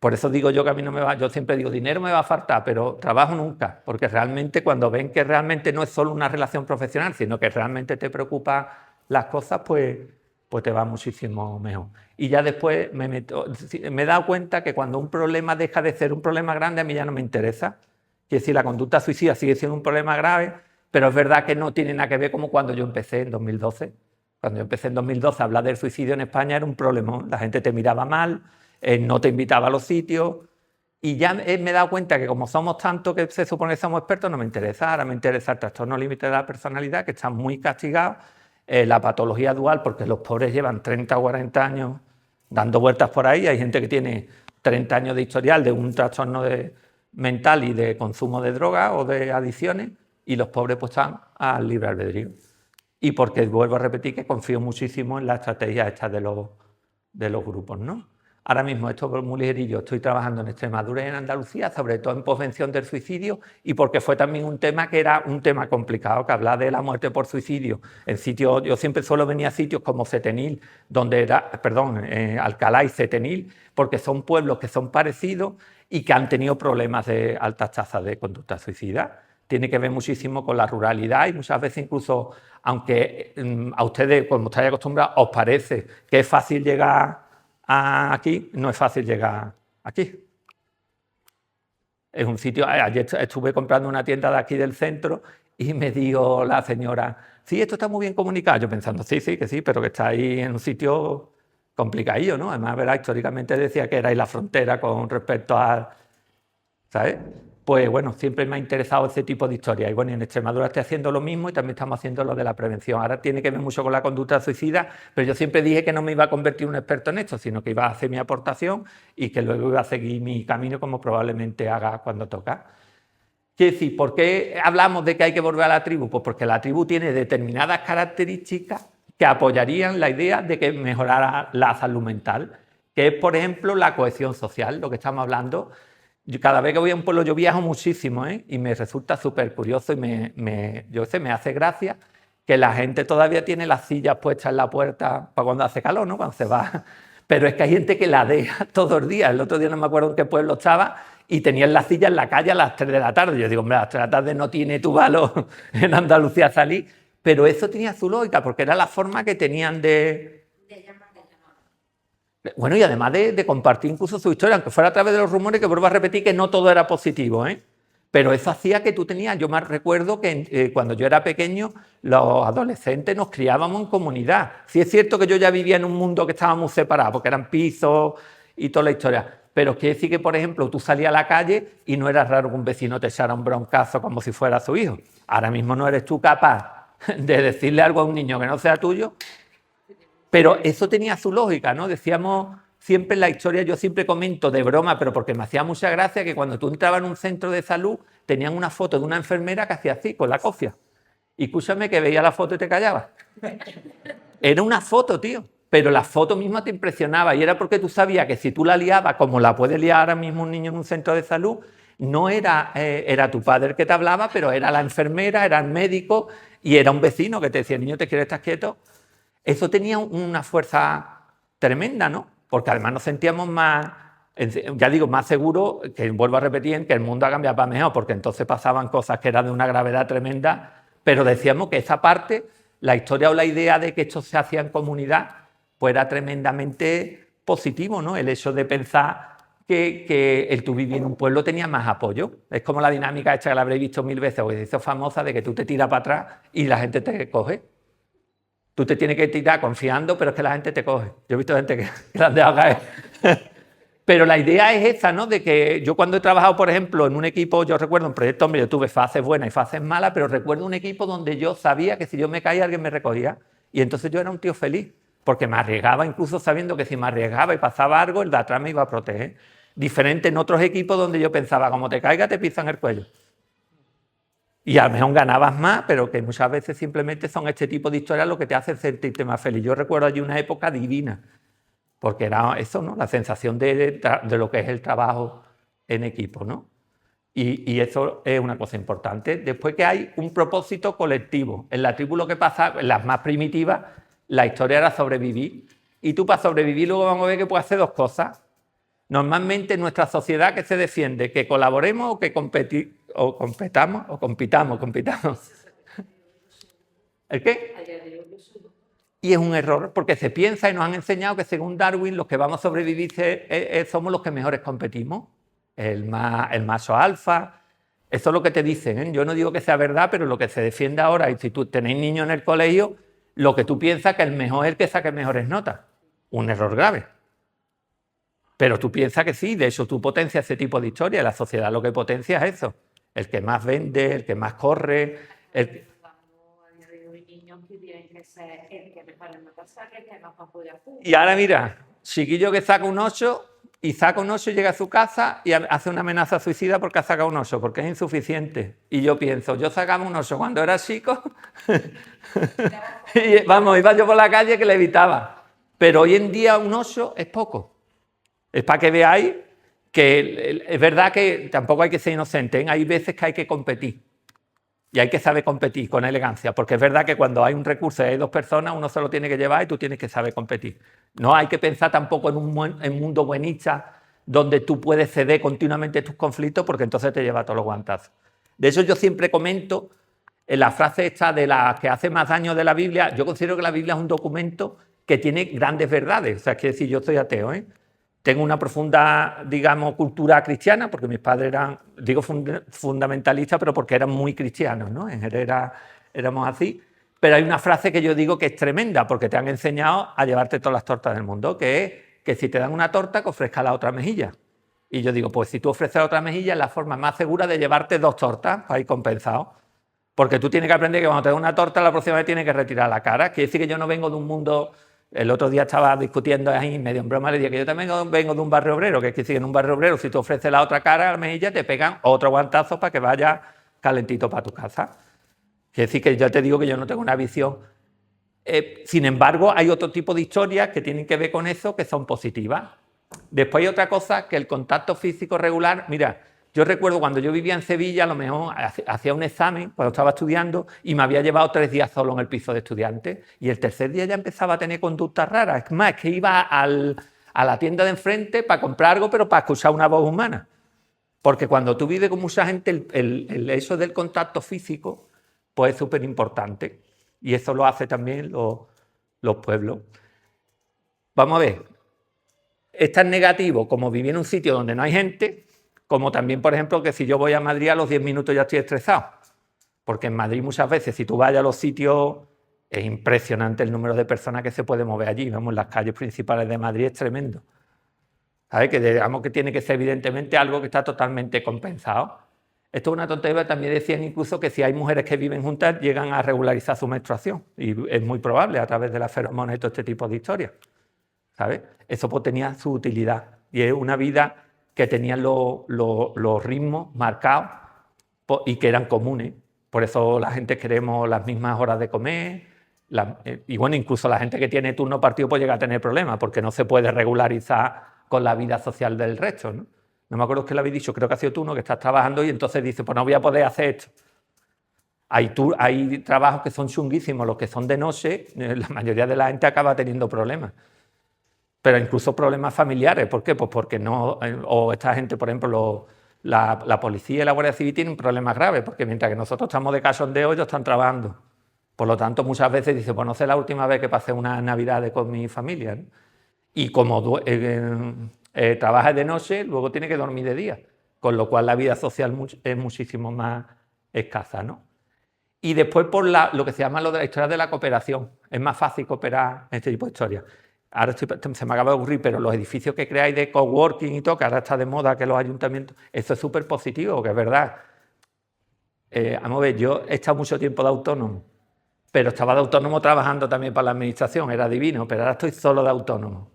Por eso digo yo que a mí no me va, yo siempre digo, dinero me va a faltar, pero trabajo nunca, porque realmente cuando ven que realmente no es solo una relación profesional, sino que realmente te preocupan las cosas, pues te va muchísimo mejor. Y ya después me he dado cuenta que cuando un problema deja de ser un problema grande, a mí ya no me interesa. Que si la conducta suicida sigue siendo un problema grave, pero es verdad que no tiene nada que ver como cuando yo empecé en 2012. Cuando yo empecé en 2012 a hablar del suicidio en España era un problemón, la gente te miraba mal, no te invitaba a los sitios, y ya me he dado cuenta que como somos tantos que se supone que somos expertos, no me interesa. Ahora me interesa el trastorno límite de la personalidad, que está muy castigado, la patología dual, porque los pobres llevan 30 o 40 años dando vueltas por ahí. Hay gente que tiene 30 años de historial de un trastorno mental y de consumo de drogas o de adicciones, y los pobres pues están al libre albedrío. Y porque, vuelvo a repetir, que confío muchísimo en la estrategia esta de los grupos, ¿no? Ahora mismo, esto es muy ligerillo, estoy trabajando en Extremadura y en Andalucía, sobre todo en prevención del suicidio, y porque fue también un tema que era un tema complicado, que hablar de la muerte por suicidio en sitios, yo siempre solo venía a sitios como Setenil, Alcalá y Setenil, porque son pueblos que son parecidos y que han tenido problemas de altas tasas de conducta suicida. Tiene que ver muchísimo con la ruralidad y muchas veces incluso, aunque a ustedes, como estáis acostumbrados, os parece que es fácil llegar aquí, no es fácil llegar aquí. Es un sitio, ayer estuve comprando una tienda de aquí del centro y me dijo la señora, sí, esto está muy bien comunicado. Yo pensando, sí, que sí, pero que está ahí en un sitio complicadillo, ¿no? Además, verá, históricamente decía que era ahí la frontera con respecto a... ¿Sabes? Pues bueno, siempre me ha interesado ese tipo de historias. Y bueno, en Extremadura estoy haciendo lo mismo y también estamos haciendo lo de la prevención. Ahora tiene que ver mucho con la conducta suicida, pero yo siempre dije que no me iba a convertir en un experto en esto, sino que iba a hacer mi aportación y que luego iba a seguir mi camino como probablemente haga cuando toca. Quiere decir, ¿por qué hablamos de que hay que volver a la tribu? Pues porque la tribu tiene determinadas características que apoyarían la idea de que mejorara la salud mental, que es, por ejemplo, la cohesión social, lo que estamos hablando. Cada vez que voy a un pueblo yo viajo muchísimo, y me resulta súper curioso y me hace gracia que la gente todavía tiene las sillas puestas en la puerta para cuando hace calor, ¿no? Cuando se va. Pero es que hay gente que la deja todos los días. El otro día no me acuerdo en qué pueblo estaba y tenían las sillas en la calle a las 3 de la tarde. Yo digo, hombre, a las 3 de la tarde no tiene tu valor en Andalucía salir. Pero eso tenía su lógica porque era la forma que tenían de... Bueno, y además de compartir incluso su historia, aunque fuera a través de los rumores, que vuelvo a repetir que no todo era positivo, pero eso hacía que tú tenías, yo más recuerdo que cuando yo era pequeño, los adolescentes nos criábamos en comunidad. Sí es cierto que yo ya vivía en un mundo que estábamos separados, porque eran pisos y toda la historia, pero quiere decir que, por ejemplo, tú salías a la calle y no era raro que un vecino te echara un broncazo como si fuera su hijo. Ahora mismo no eres tú capaz de decirle algo a un niño que no sea tuyo. Pero eso tenía su lógica, ¿no? Decíamos siempre en la historia, yo siempre comento de broma, pero porque me hacía mucha gracia, que cuando tú entrabas en un centro de salud, tenían una foto de una enfermera que hacía así, con la cofia. Y escúchame que veía la foto y te callabas. Era una foto, tío. pero la foto misma te impresionaba y era porque tú sabías que si tú la liabas, como la puede liar ahora mismo un niño en un centro de salud, no era, era tu padre el que te hablaba, pero era la enfermera, era el médico y era un vecino que te decía, niño, ¿te quieres estar quieto? Eso tenía una fuerza tremenda, ¿no? Porque además nos sentíamos más, ya digo, más seguros, que vuelvo a repetir, en que el mundo ha cambiado para mejor, porque entonces pasaban cosas que eran de una gravedad tremenda, pero decíamos que esa parte, la historia o la idea de que esto se hacía en comunidad, pues era tremendamente positivo, ¿no? El hecho de pensar que el tú vivir en un pueblo tenía más apoyo. Es como la dinámica esta que la habréis visto 1000 veces, o que se hizo famosa, de que tú te tiras para atrás y la gente te coge. Tú te tienes que tirar confiando, pero es que la gente te coge. Yo he visto gente que la han dejado caer. Pero la idea es esa, ¿no? De que yo cuando he trabajado, por ejemplo, en un equipo, yo recuerdo un proyecto, hombre, yo tuve fases buenas y fases malas, pero recuerdo un equipo donde yo sabía que si yo me caía, alguien me recogía. Y entonces yo era un tío feliz, porque me arriesgaba incluso sabiendo que si me arriesgaba y pasaba algo, el de atrás me iba a proteger. Diferente en otros equipos donde yo pensaba, como te caiga, te pisan el cuello. Y a lo mejor ganabas más, pero que muchas veces simplemente son este tipo de historias lo que te hacen sentirte más feliz. Yo recuerdo allí una época divina, porque era eso, ¿no? La sensación de lo que es el trabajo en equipo, ¿no? Y eso es una cosa importante. Después que hay un propósito colectivo. En la tribu lo que pasa, en las más primitivas, la historia era sobrevivir. Y tú para sobrevivir luego vamos a ver que puedes hacer dos cosas. Normalmente en nuestra sociedad que se defiende, que colaboremos o que compitamos. ¿El qué? Y es un error porque se piensa y nos han enseñado que según Darwin los que vamos a sobrevivir somos los que mejores competimos. El macho alfa. Eso es lo que te dicen, ¿eh? Yo no digo que sea verdad, pero lo que se defiende ahora, y si tú tenéis niños en el colegio, lo que tú piensas que el mejor es el que saque mejores notas. Un error grave. Pero tú piensas que sí, de hecho tú potencias ese tipo de historia. La sociedad lo que potencia es eso. El que más vende, el que más corre. Y ahora mira, chiquillo que saca un 8 y saca un 8 y llega a su casa y hace una amenaza suicida porque ha sacado un 8, porque es insuficiente. Y yo pienso, yo sacaba un 8 cuando era chico y vamos, iba yo por la calle que le evitaba. Pero hoy en día un 8 es poco. Es para que veáis que es verdad que tampoco hay que ser inocente, ¿eh? Hay veces que hay que competir. Y hay que saber competir con elegancia, porque es verdad que cuando hay un recurso y hay dos personas, uno se lo tiene que llevar y tú tienes que saber competir. No hay que pensar tampoco en un mundo buenista donde tú puedes ceder continuamente tus conflictos, porque entonces te lleva todos los guantazos. De eso yo siempre comento en la frase esta de la que hace más daño de la Biblia. Yo considero que la Biblia es un documento que tiene grandes verdades. O sea, quiere decir, yo soy ateo, ¿eh? Tengo una profunda, digamos, cultura cristiana, porque mis padres eran, digo, fundamentalistas, pero porque eran muy cristianos, ¿no? En general éramos así. Pero hay una frase que yo digo que es tremenda, porque te han enseñado a llevarte todas las tortas del mundo, que es que si te dan una torta, que ofrezca la otra mejilla. Y yo digo, pues si tú ofreces la otra mejilla, es la forma más segura de llevarte dos tortas para ir compensado. Porque tú tienes que aprender que cuando te dan una torta, la próxima vez tienes que retirar la cara. Quiere decir que yo no vengo de un mundo... El otro día estaba discutiendo ahí, medio en broma, le dije que yo también vengo de un barrio obrero, que es que si en un barrio obrero, si tú ofreces la otra cara a la mejilla, te pegan otro guantazo para que vaya calentito para tu casa. Quiere decir que yo te digo que yo no tengo una visión. Sin embargo, hay otro tipo de historias que tienen que ver con eso, que son positivas. Después hay otra cosa, que el contacto físico regular, mira, yo recuerdo cuando yo vivía en Sevilla, a lo mejor hacía un examen cuando estaba estudiando y me había llevado 3 días solo en el piso de estudiantes y el tercer día ya empezaba a tener conductas raras. Es más, es que iba a la tienda de enfrente para comprar algo, pero para escuchar una voz humana. Porque cuando tú vives con mucha gente, eso del contacto físico pues es súper importante y eso lo hacen también los pueblos. Vamos a ver, es tan negativo como vivir en un sitio donde no hay gente, como también, por ejemplo, que si yo voy a Madrid a los 10 minutos ya estoy estresado. Porque en Madrid muchas veces, si tú vas a los sitios, es impresionante el número de personas que se puede mover allí. Vamos, las calles principales de Madrid es tremendo. ¿Sabes? Que digamos que tiene que ser evidentemente algo que está totalmente compensado. Esto es una tontería, también decían incluso que si hay mujeres que viven juntas, llegan a regularizar su menstruación. Y es muy probable a través de las feromonas y todo este tipo de historias. ¿Sabes? Eso pues tenía su utilidad. Y es una vida que tenían los ritmos marcados y que eran comunes. Por eso la gente queremos las mismas horas de comer Y bueno, incluso la gente que tiene turno partido puede llegar a tener problemas porque no se puede regularizar con la vida social del resto, ¿no? No me acuerdo qué le habéis dicho, creo que ha sido tú, ¿no? Que estás trabajando y entonces dices, pues no voy a poder hacer esto. Hay trabajos que son chunguísimos, los que son de noche, la mayoría de la gente acaba teniendo problemas. Pero incluso problemas familiares, ¿por qué? Pues porque no, o esta gente, por ejemplo, la policía y la Guardia Civil tienen problemas graves, porque mientras que nosotros estamos de cachondeo, ellos están trabajando. Por lo tanto, muchas veces dicen, pues no sé la última vez que pasé unas navidades con mi familia, ¿no? Y como trabaja de noche, luego tiene que dormir de día, con lo cual la vida social es muchísimo más escasa, ¿no? Y después por lo que se llama lo de la historia de la cooperación. Es más fácil cooperar en este tipo de historias. Ahora se me acaba de ocurrir, pero los edificios que creáis de coworking y todo, que ahora está de moda, que los ayuntamientos, eso es súper positivo, que es verdad. Vamos a ver, yo he estado mucho tiempo de autónomo, pero estaba de autónomo trabajando también para la administración, era divino, pero ahora estoy solo de autónomo.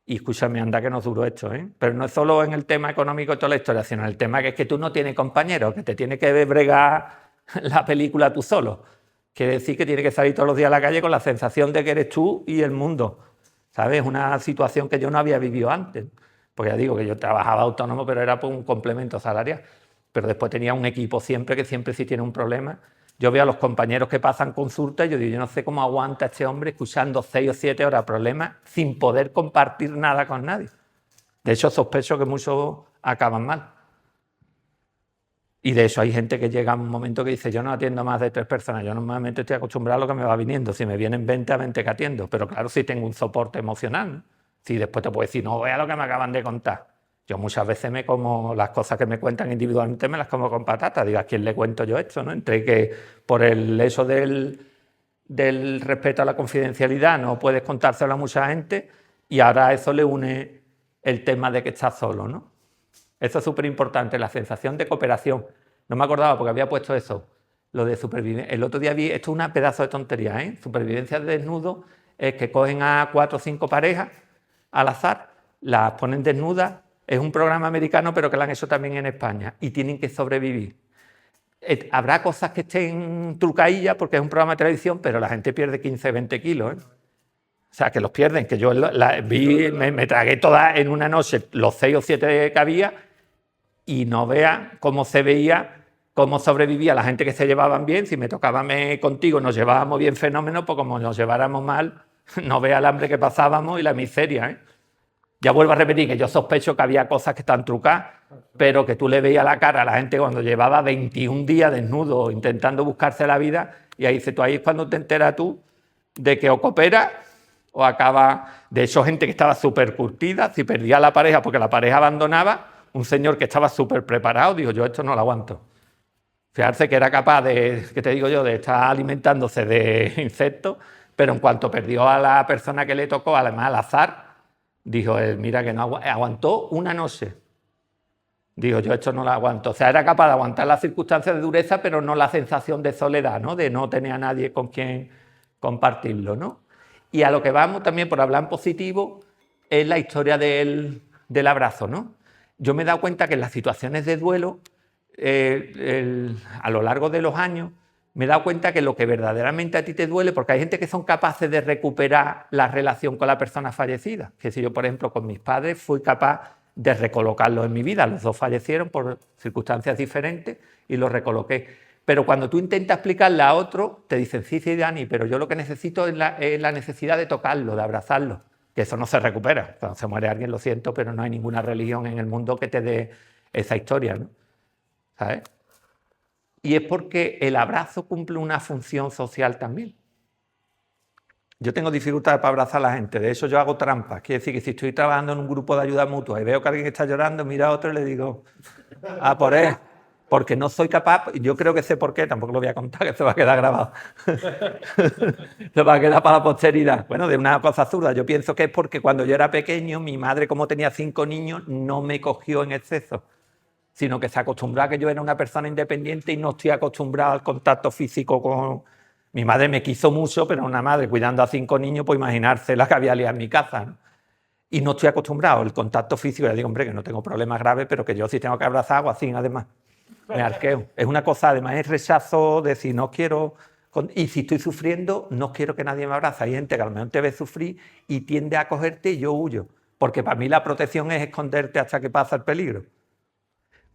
Y escúchame, anda que nos duró esto, ¿eh? Pero no es solo en el tema económico de toda la historia, sino en el tema que es que tú no tienes compañeros, que te tienes que bregar la película tú solo. Quiere decir que tienes que salir todos los días a la calle con la sensación de que eres tú y el mundo. ¿Sabes? Una situación que yo no había vivido antes. Porque ya digo que yo trabajaba autónomo, pero era por un complemento salarial. Pero después tenía un equipo siempre, que siempre sí tiene un problema. Yo veo a los compañeros que pasan consulta y yo digo, yo no sé cómo aguanta este hombre escuchando 6 o 7 horas problemas sin poder compartir nada con nadie. De hecho, sospecho que muchos acaban mal. Y de eso hay gente que llega a un momento que dice, yo no atiendo más de 3 personas, yo normalmente estoy acostumbrado a lo que me va viniendo, si me vienen 20 a 20 que atiendo, pero claro, si tengo un soporte emocional, ¿no? Si después te puedo decir, no, vea lo que me acaban de contar. Yo muchas veces me como las cosas que me cuentan individualmente, me las como con patatas. Digo, ¿a quién le cuento yo esto, no? Entre que por el eso del respeto a la confidencialidad no puedes contárselo a mucha gente y ahora a eso le une el tema de que estás solo, ¿no? Eso es súper importante, la sensación de cooperación. No me acordaba porque había puesto eso, lo de supervivencia. El otro día vi, esto es una pedazo de tontería, ¿eh? Supervivencia de desnudo es que cogen a 4 o 5 parejas al azar, las ponen desnudas. Es un programa americano, pero que lo han hecho también en España y tienen que sobrevivir. Habrá cosas que estén trucadillas porque es un programa de televisión, pero la gente pierde 15, 20 kilos, ¿eh? O sea, que los pierden, que yo me tragué todas en una noche, los 6 o 7 que había, y no vea cómo se veía, cómo sobrevivía la gente que se llevaban bien. Si me tocaba contigo, nos llevábamos bien fenómeno, pues como nos lleváramos mal, no vea el hambre que pasábamos y la miseria, ¿eh? Ya vuelvo a repetir que yo sospecho que había cosas que están trucadas, pero que tú le veías la cara a la gente cuando llevaba 21 días desnudo intentando buscarse la vida, y ahí dices tú, ahí es cuando te enteras tú de que o coopera o acaba. De hecho, gente que estaba súper curtida, si perdía la pareja porque la pareja abandonaba, un señor que estaba súper preparado dijo, yo esto no lo aguanto. Fijarse que era capaz de, ¿qué te digo yo?, de estar alimentándose de insectos, pero en cuanto perdió a la persona que le tocó, además al azar, dijo él, mira que no aguantó una noche. Dijo, yo esto no lo aguanto. O sea, era capaz de aguantar las circunstancias de dureza, pero no la sensación de soledad, ¿no? De no tener a nadie con quien compartirlo, ¿no? Y a lo que vamos también, por hablar en positivo, es la historia del abrazo, ¿no? Yo me he dado cuenta que en las situaciones de duelo, a lo largo de los años, me he dado cuenta que lo que verdaderamente a ti te duele, porque hay gente que son capaces de recuperar la relación con la persona fallecida. Que si yo, por ejemplo, con mis padres fui capaz de recolocarlos en mi vida, los dos fallecieron por circunstancias diferentes y los recoloqué. Pero cuando tú intentas explicarle a otro, te dicen, sí, Dani, pero yo lo que necesito es la necesidad de tocarlo, de abrazarlo, que eso no se recupera. Cuando se muere alguien, lo siento, pero no hay ninguna religión en el mundo que te dé esa historia, ¿no? ¿Sabes? Y es porque el abrazo cumple una función social también. Yo tengo dificultades para abrazar a la gente, de eso yo hago trampas. Quiere decir que si estoy trabajando en un grupo de ayuda mutua y veo que alguien está llorando, mira a otro y le digo, a por él, porque no soy capaz, y yo creo que sé por qué, tampoco lo voy a contar, que se va a quedar grabado. Se va a quedar para la posteridad. Bueno, de una cosa absurda, yo pienso que es porque cuando yo era pequeño, mi madre, como tenía 5 niños, no me cogió en exceso, sino que se acostumbró a que yo era una persona independiente y no estoy acostumbrado al contacto físico con. Mi madre me quiso mucho, pero una madre cuidando a 5 niños, pues imaginarse la que había liado en mi casa, ¿no? Y no estoy acostumbrado al contacto físico. Le digo, hombre, que no tengo problemas graves, pero que yo sí tengo que abrazar, hago así, además. Me arqueo. Es una cosa, además, es rechazo de decir, no quiero Y si estoy sufriendo, no quiero que nadie me abrace. Hay gente que a lo mejor te ve sufrir y tiende a cogerte y yo huyo. Porque para mí la protección es esconderte hasta que pasa el peligro.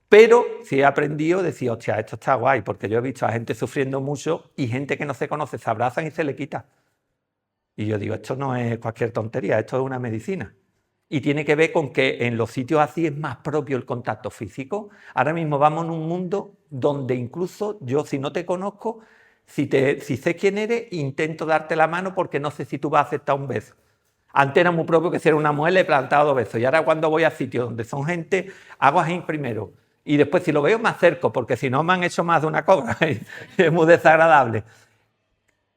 Pero sí he aprendido a decir, hostia, esto está guay, porque yo he visto a gente sufriendo mucho y gente que no se conoce se abrazan y se le quita. Y yo digo, esto no es cualquier tontería, esto es una medicina. Y tiene que ver con que en los sitios así es más propio el contacto físico. Ahora mismo vamos en un mundo donde incluso yo, si no te conozco, si sé quién eres, intento darte la mano porque no sé si tú vas a aceptar un beso. Antes era muy propio que si era una mujer le he plantado 2 besos. Y ahora cuando voy a sitios donde son gente, hago así primero. Y después si lo veo me acerco, porque si no me han hecho más de una cobra. Es muy desagradable.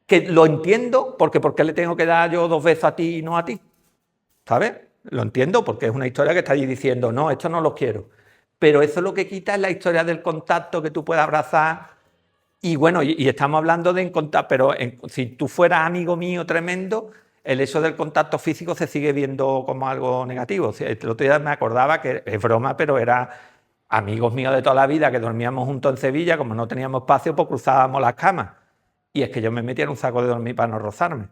Que lo entiendo porque ¿por qué le tengo que dar yo 2 besos a ti y no a ti? ¿Sabes? Lo entiendo porque es una historia que está allí diciendo, no, esto no lo quiero. Pero eso lo que quita es la historia del contacto, que tú puedas abrazar. Y bueno, y estamos hablando de contacto, pero si tú fueras amigo mío tremendo, el hecho del contacto físico se sigue viendo como algo negativo. O sea, el otro día me acordaba que es broma, pero era amigos míos de toda la vida que dormíamos juntos en Sevilla, como no teníamos espacio, pues cruzábamos las camas. Y es que yo me metía en un saco de dormir para no rozarme.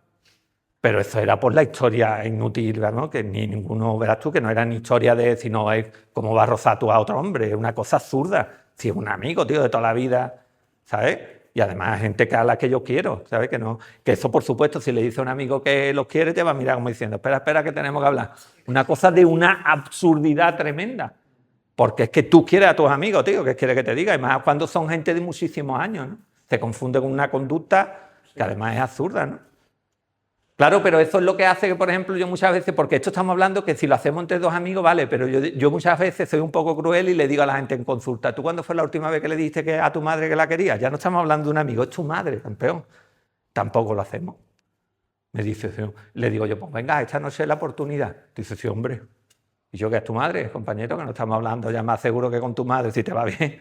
Pero eso era por la historia inútil, ¿no? Que ni ninguno, verás tú, que no era ni historia de si no es cómo va a rozar tú a otro hombre, es una cosa absurda. Si es un amigo, tío, de toda la vida, ¿sabes? Y además gente que a la que yo quiero, ¿sabes? Que eso, por supuesto, si le dice a un amigo que los quiere, te va a mirar como diciendo, espera, espera, que tenemos que hablar. Una cosa de una absurdidad tremenda. Porque es que tú quieres a tus amigos, tío, ¿qué quieres que te diga? Y más cuando son gente de muchísimos años, ¿no? Se confunde con una conducta que además es absurda, ¿no? Claro, pero eso es lo que hace que, por ejemplo, yo muchas veces, porque esto estamos hablando que si lo hacemos entre 2 amigos, vale, pero yo muchas veces soy un poco cruel y le digo a la gente en consulta, ¿tú cuándo fue la última vez que le dijiste a tu madre que la querías? Ya no estamos hablando de un amigo, es tu madre, campeón. Tampoco lo hacemos. Me dice, sí. Le digo yo, pues venga, esta noche es la oportunidad. Dice, sí, hombre. ¿Y yo que es tu madre, compañero? Que no estamos hablando ya más seguro que con tu madre, si te va bien,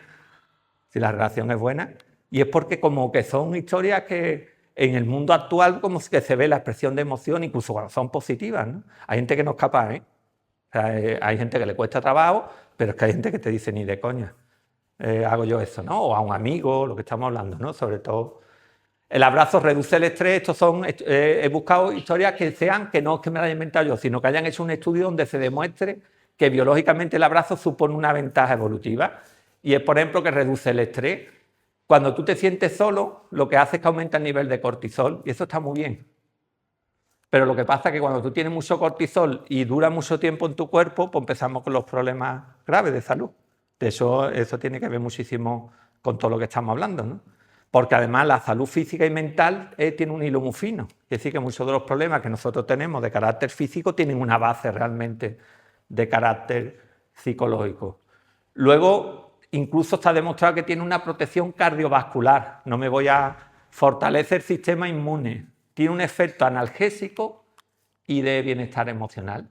si la relación es buena. Y es porque como que son historias que en el mundo actual como que se ve la expresión de emoción, incluso cuando son positivas, ¿no? Hay gente que no es capaz, ¿eh? O sea, hay gente que le cuesta trabajo, pero es que hay gente que te dice ni de coña. Hago yo eso, ¿no? O a un amigo, lo que estamos hablando, ¿no? Sobre todo. El abrazo reduce el estrés. Estos son, he buscado historias que sean, que no es que me las haya inventado yo, sino que hayan hecho un estudio donde se demuestre que biológicamente el abrazo supone una ventaja evolutiva. Y es, por ejemplo, que reduce el estrés. Cuando tú te sientes solo, lo que hace es que aumenta el nivel de cortisol, y eso está muy bien. Pero lo que pasa es que cuando tú tienes mucho cortisol y dura mucho tiempo en tu cuerpo, pues empezamos con los problemas graves de salud. De hecho, eso tiene que ver muchísimo con todo lo que estamos hablando, ¿no? Porque además la salud física y mental tiene un hilo muy fino. Es decir, que muchos de los problemas que nosotros tenemos de carácter físico tienen una base realmente de carácter psicológico. Luego, incluso está demostrado que tiene una protección cardiovascular. No me voy a fortalecer el sistema inmune. Tiene un efecto analgésico y de bienestar emocional.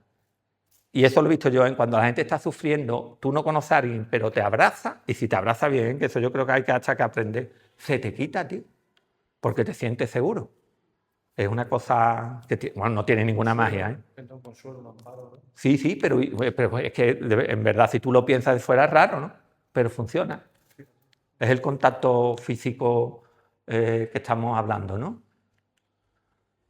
Y eso lo he visto yo en cuando la gente está sufriendo, tú no conoces a alguien, pero te abraza, y si te abraza bien, que eso yo creo que hay que hasta que aprender, se te quita, tío, porque te sientes seguro. Es una cosa que bueno, no tiene ninguna magia, ¿eh? Sí, sí, pero es que en verdad si tú lo piensas de fuera es raro, ¿no? Pero funciona. Es el contacto físico que estamos hablando, ¿no?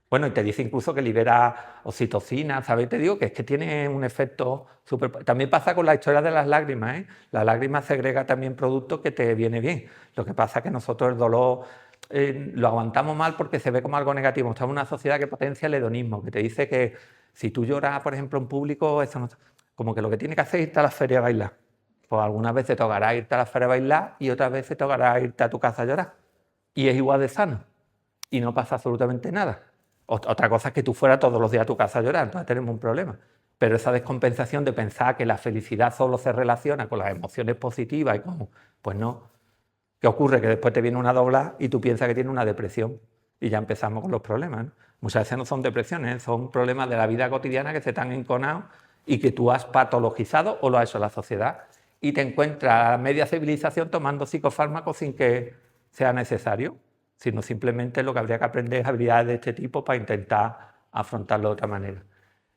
Bueno, y te dice incluso que libera oxitocina, ¿sabes? Te digo que es que tiene un efecto súper... También pasa con la historia de las lágrimas, ¿eh? La lágrima segrega también productos que te viene bien. Lo que pasa es que nosotros el dolor lo aguantamos mal porque se ve como algo negativo. Estamos en una sociedad que potencia el hedonismo, que te dice que si tú lloras, por ejemplo, en público, eso no... como que lo que tienes que hacer es irte a la feria a bailar. Pues algunas veces te tocará irte a la feria a bailar y otras veces te tocará irte a tu casa a llorar. Y es igual de sano. Y no pasa absolutamente nada. Otra cosa es que tú fueras todos los días a tu casa a llorar, entonces tenemos un problema. Pero esa descompensación de pensar que la felicidad solo se relaciona con las emociones positivas y con... Pues no. ¿Qué ocurre? Que después te viene una dobla y tú piensas que tienes una depresión y ya empezamos con los problemas, ¿no? Muchas veces no son depresiones, son problemas de la vida cotidiana que se te han enconado y que tú has patologizado o lo ha hecho la sociedad y te encuentras a media civilización tomando psicofármacos sin que sea necesario, sino simplemente lo que habría que aprender es habilidades de este tipo para intentar afrontarlo de otra manera.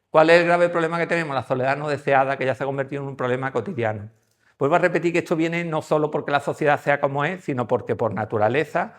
¿Cuál es el grave problema que tenemos? La soledad no deseada, que ya se ha convertido en un problema cotidiano. Vuelvo a repetir que esto viene no solo porque la sociedad sea como es, sino porque por naturaleza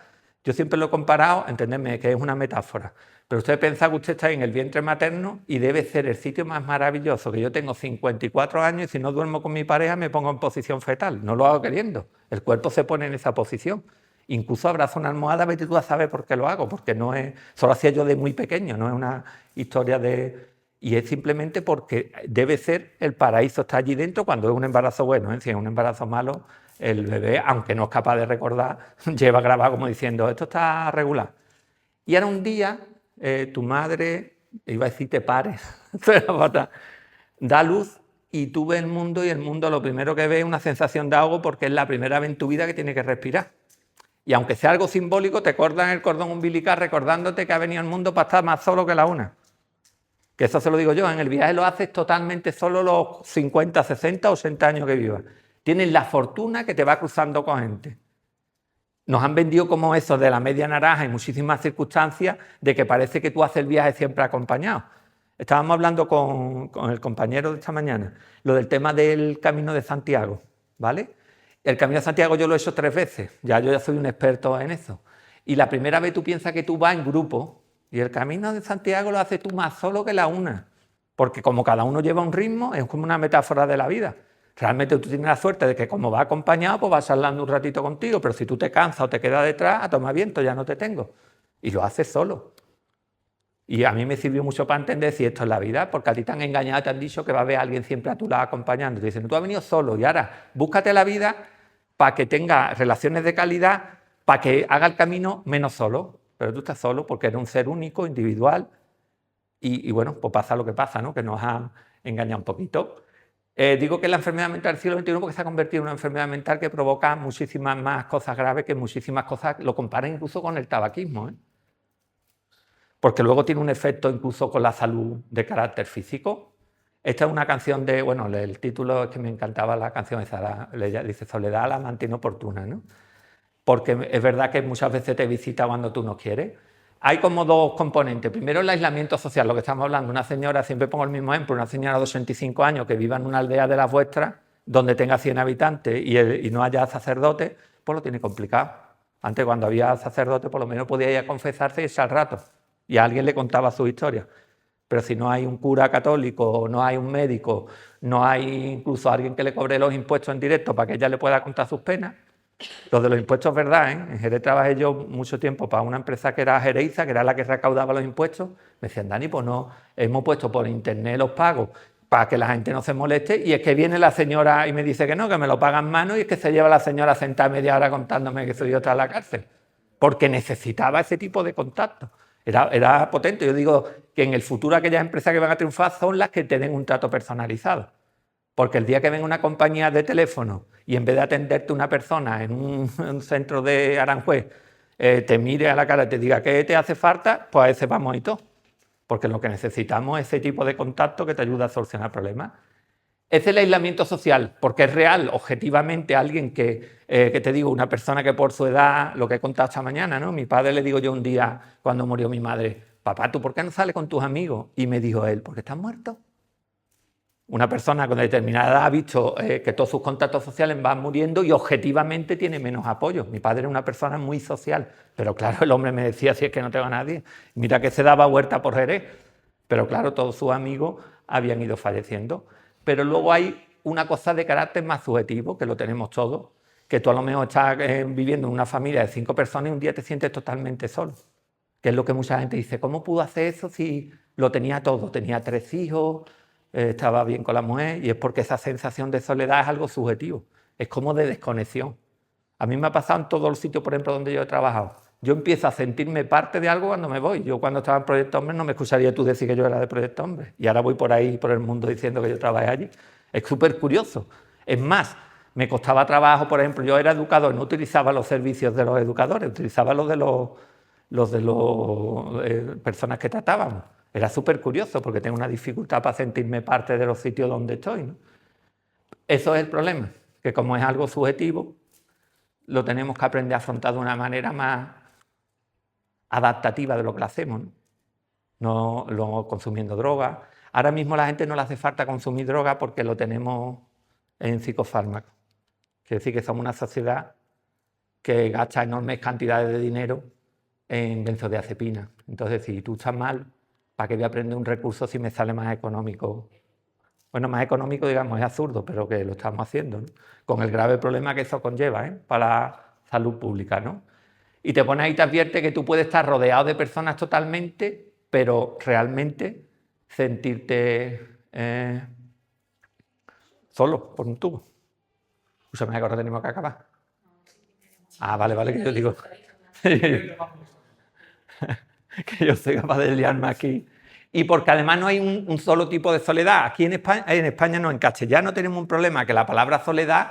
Yo siempre lo he comparado, entendedme, que es una metáfora, pero usted piensa que usted está en el vientre materno y debe ser el sitio más maravilloso, que yo tengo 54 años y si no duermo con mi pareja me pongo en posición fetal, no lo hago queriendo, el cuerpo se pone en esa posición. Incluso abrazo una almohada, vete tú a saber por qué lo hago, porque no es, solo hacía yo de muy pequeño, no es una historia de... Y es simplemente porque debe ser el paraíso, está allí dentro cuando es un embarazo bueno, ¿eh? Si es un embarazo malo, el bebé, aunque no es capaz de recordar, lleva grabado como diciendo, esto está regular. Y ahora un día, tu madre, iba a decir te pares, da luz y tú ves el mundo y el mundo lo primero que ves es una sensación de ahogo porque es la primera vez en tu vida que tienes que respirar. Y aunque sea algo simbólico, te cortan el cordón umbilical recordándote que ha venido al mundo para estar más solo que la una. Que eso se lo digo yo, en el viaje lo haces totalmente solo los 50, 60, 80 años que vivas. Tienes la fortuna que te va cruzando con gente. Nos han vendido como eso de la media naranja en muchísimas circunstancias, de que parece que tú haces el viaje siempre acompañado. Estábamos hablando con el compañero de esta mañana, lo del tema del Camino de Santiago, ¿vale? El Camino de Santiago yo lo he hecho 3 veces, yo ya soy un experto en eso. Y la primera vez tú piensas que tú vas en grupo, y el Camino de Santiago lo haces tú más solo que la una, porque como cada uno lleva un ritmo, es como una metáfora de la vida. Realmente tú tienes la suerte de que como vas acompañado, pues vas hablando un ratito contigo, pero si tú te cansas o te quedas detrás, a tomar viento, ya no te tengo. Y lo haces solo. Y a mí me sirvió mucho para entender si esto es la vida, porque a ti te han engañado, te han dicho que va a haber alguien siempre a tu lado acompañando. Te dicen, tú has venido solo y ahora búscate la vida para que tenga relaciones de calidad, para que haga el camino menos solo. Pero tú estás solo porque eres un ser único, individual, y bueno, pues pasa lo que pasa, ¿no? Que nos han engañado un poquito. Digo que la enfermedad mental del siglo XXI porque se ha convertido en una enfermedad mental que provoca muchísimas más cosas graves, que muchísimas cosas, lo comparan incluso con el tabaquismo, ¿eh? Porque luego tiene un efecto incluso con la salud de carácter físico. Esta es una canción de, bueno, el título es que me encantaba la canción esa, dice Soledad a la amante inoportuna, ¿no? Porque es verdad que muchas veces te visita cuando tú no quieres. Hay como 2 componentes. Primero, el aislamiento social, lo que estamos hablando. Una señora, siempre pongo el mismo ejemplo, una señora de 85 años que viva en una aldea de las vuestras, donde tenga 100 habitantes y no haya sacerdote, pues lo tiene complicado. Antes, cuando había sacerdote, por lo menos podía ir a confesarse y echar rato. Y a alguien le contaba su historia. Pero si no hay un cura católico, no hay un médico, no hay incluso alguien que le cobre los impuestos en directo para que ella le pueda contar sus penas. Lo de los impuestos es verdad, ¿eh? En Jerez trabajé yo mucho tiempo para una empresa que era Jereiza, que era la que recaudaba los impuestos. Me decían, Dani, pues no, hemos puesto por internet los pagos para que la gente no se moleste, y es que viene la señora y me dice que no, que me lo pagan mano, y es que se lleva la señora sentada media hora contándome que soy yo tras la cárcel, porque necesitaba ese tipo de contacto. Era potente. Yo digo que en el futuro aquellas empresas que van a triunfar son las que te den un trato personalizado. Porque el día que venga una compañía de teléfono y en vez de atenderte una persona en un centro de Aranjuez, te mire a la cara y te diga qué te hace falta, pues a ese vamos y todo. Porque lo que necesitamos es ese tipo de contacto que te ayuda a solucionar problemas. Es el aislamiento social, porque es real, objetivamente, alguien que te digo, una persona que por su edad, lo que he contado esta mañana, ¿no? Mi padre le digo yo un día, cuando murió mi madre, papá, ¿tú por qué no sales con tus amigos? Y me dijo él, ¿porque estás muerto? Una persona con determinada edad ha visto que todos sus contactos sociales van muriendo y objetivamente tiene menos apoyo. Mi padre era una persona muy social, pero claro, el hombre me decía, si es que no tengo a nadie. Mira que se daba vuelta por Jerez, pero claro, todos sus amigos habían ido falleciendo. Pero luego hay una cosa de carácter más subjetivo, que lo tenemos todos, que tú a lo mejor estás viviendo en una familia de 5 personas y un día te sientes totalmente solo. Que es lo que mucha gente dice, ¿cómo pudo hacer eso si lo tenía todo? Tenía 3 hijos, estaba bien con la mujer, y es porque esa sensación de soledad es algo subjetivo, es como de desconexión. A mí me ha pasado en todos los sitios, por ejemplo, donde yo he trabajado. Yo empiezo a sentirme parte de algo cuando me voy. Yo cuando estaba en Proyecto Hombre no me escucharía tú decir que yo era de Proyecto Hombre, y ahora voy por ahí, por el mundo, diciendo que yo trabajé allí. Es súper curioso. Es más, me costaba trabajo, por ejemplo, yo era educador, no utilizaba los servicios de los educadores, utilizaba los de las personas que tratábamos. Era súper curioso porque tengo una dificultad para sentirme parte de los sitios donde estoy, ¿no? Eso es el problema, que como es algo subjetivo, lo tenemos que aprender a afrontar de una manera más adaptativa de lo que lo hacemos, no consumiendo drogas. Ahora mismo a la gente no le hace falta consumir droga porque lo tenemos en psicofármacos. Quiere decir que somos una sociedad que gasta enormes cantidades de dinero en benzodiazepina. Entonces, si tú estás mal, ¿para qué voy a aprender un recurso si me sale más económico? Bueno, más económico, digamos, es absurdo, pero que lo estamos haciendo, ¿no? Con el grave problema que eso conlleva, para la salud pública, ¿no? Y te pone ahí, te advierte que tú puedes estar rodeado de personas totalmente, pero realmente sentirte solo por un tubo. Escúchame, que ahora tenemos que acabar. Ah, vale, que yo digo que yo soy capaz de liarme aquí. Y porque además no hay un solo tipo de soledad. Aquí en España no, en castellano tenemos un problema, que la palabra soledad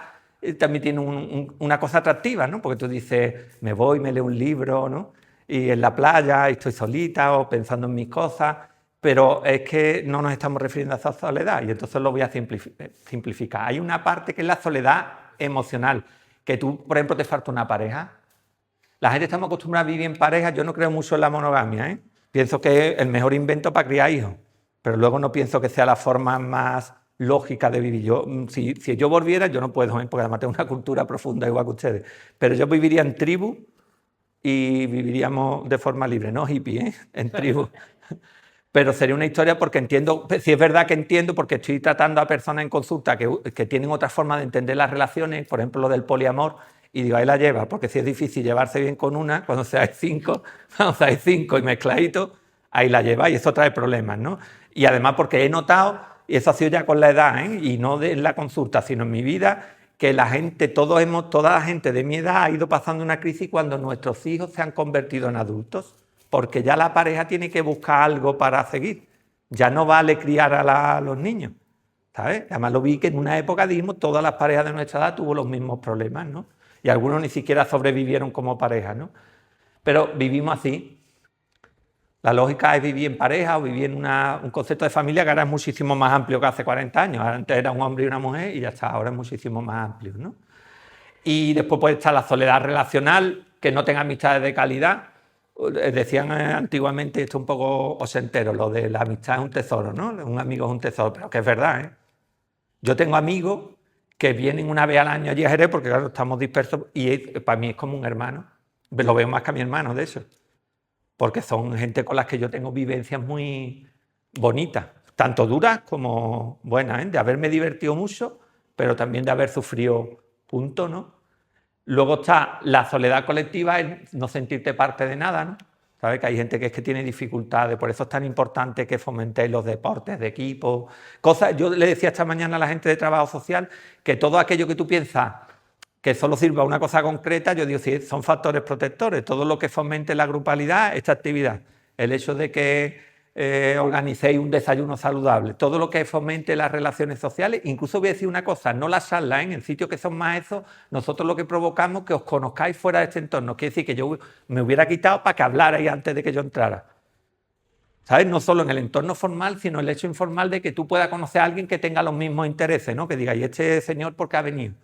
también tiene una cosa atractiva, ¿no? Porque tú dices, me voy, me leo un libro, ¿no? Y en la playa estoy solita o pensando en mis cosas, pero es que no nos estamos refiriendo a esa soledad y entonces lo voy a simplificar. Hay una parte que es la soledad emocional, que tú, por ejemplo, te falta una pareja. La gente estamos acostumbrados a vivir en pareja, yo no creo mucho en la monogamia, ¿eh? Pienso que es el mejor invento para criar hijos, pero luego no pienso que sea la forma más lógica de vivir. Si yo volviera, yo no puedo, porque además tengo una cultura profunda igual que ustedes, pero yo viviría en tribu y viviríamos de forma libre, no hippie, en tribu. Pero sería una historia porque entiendo, si es verdad que entiendo, porque estoy tratando a personas en consulta que tienen otra forma de entender las relaciones, por ejemplo lo del poliamor, y digo, ahí la lleva, porque si es difícil llevarse bien con una, cuando seáis cinco y mezcladito, ahí la lleva y eso trae problemas, ¿no? Y además porque he notado, y eso ha sido ya con la edad, y no en la consulta, sino en mi vida, que la gente, toda la gente de mi edad ha ido pasando una crisis cuando nuestros hijos se han convertido en adultos, porque ya la pareja tiene que buscar algo para seguir. Ya no vale criar a los niños, ¿sabes? Además lo vi que en una época, dijimos, todas las parejas de nuestra edad tuvo los mismos problemas, ¿no? Y algunos ni siquiera sobrevivieron como pareja, ¿no? Pero vivimos así. La lógica es vivir en pareja o vivir en un concepto de familia que ahora es muchísimo más amplio que hace 40 años. Antes era un hombre y una mujer y ya está, ahora es muchísimo más amplio, ¿no? Y después puede estar la soledad relacional, que no tenga amistades de calidad. Decían antiguamente, esto un poco osentero, lo de la amistad es un tesoro, ¿no? Un amigo es un tesoro, pero que es verdad, ¿eh? Yo tengo amigos que vienen una vez al año allí a Jerez, porque claro, estamos dispersos, y para mí es como un hermano. Lo veo más que a mi hermano, de hecho. Porque son gente con las que yo tengo vivencias muy bonitas, tanto duras como buenas, ¿eh? De haberme divertido mucho, pero también de haber sufrido punto, ¿no? Luego está la soledad colectiva, es no sentirte parte de nada, ¿no? ¿Sabes? Que hay gente que es que tiene dificultades, por eso es tan importante que fomentéis los deportes de equipo, cosas. Yo le decía esta mañana a la gente de trabajo social que todo aquello que tú piensas que solo sirva a una cosa concreta, yo digo, sí, son factores protectores, todo lo que fomente la grupalidad, esta actividad, el hecho de que organicéis un desayuno saludable, todo lo que fomente las relaciones sociales, incluso voy a decir una cosa, no las charlas, en sitios que son más eso, nosotros lo que provocamos es que os conozcáis fuera de este entorno, quiere decir que yo me hubiera quitado para que hablarais antes de que yo entrara. ¿Sabes? No solo en el entorno formal, sino el hecho informal de que tú puedas conocer a alguien que tenga los mismos intereses, ¿no? Que diga, ¿y este señor por qué ha venido?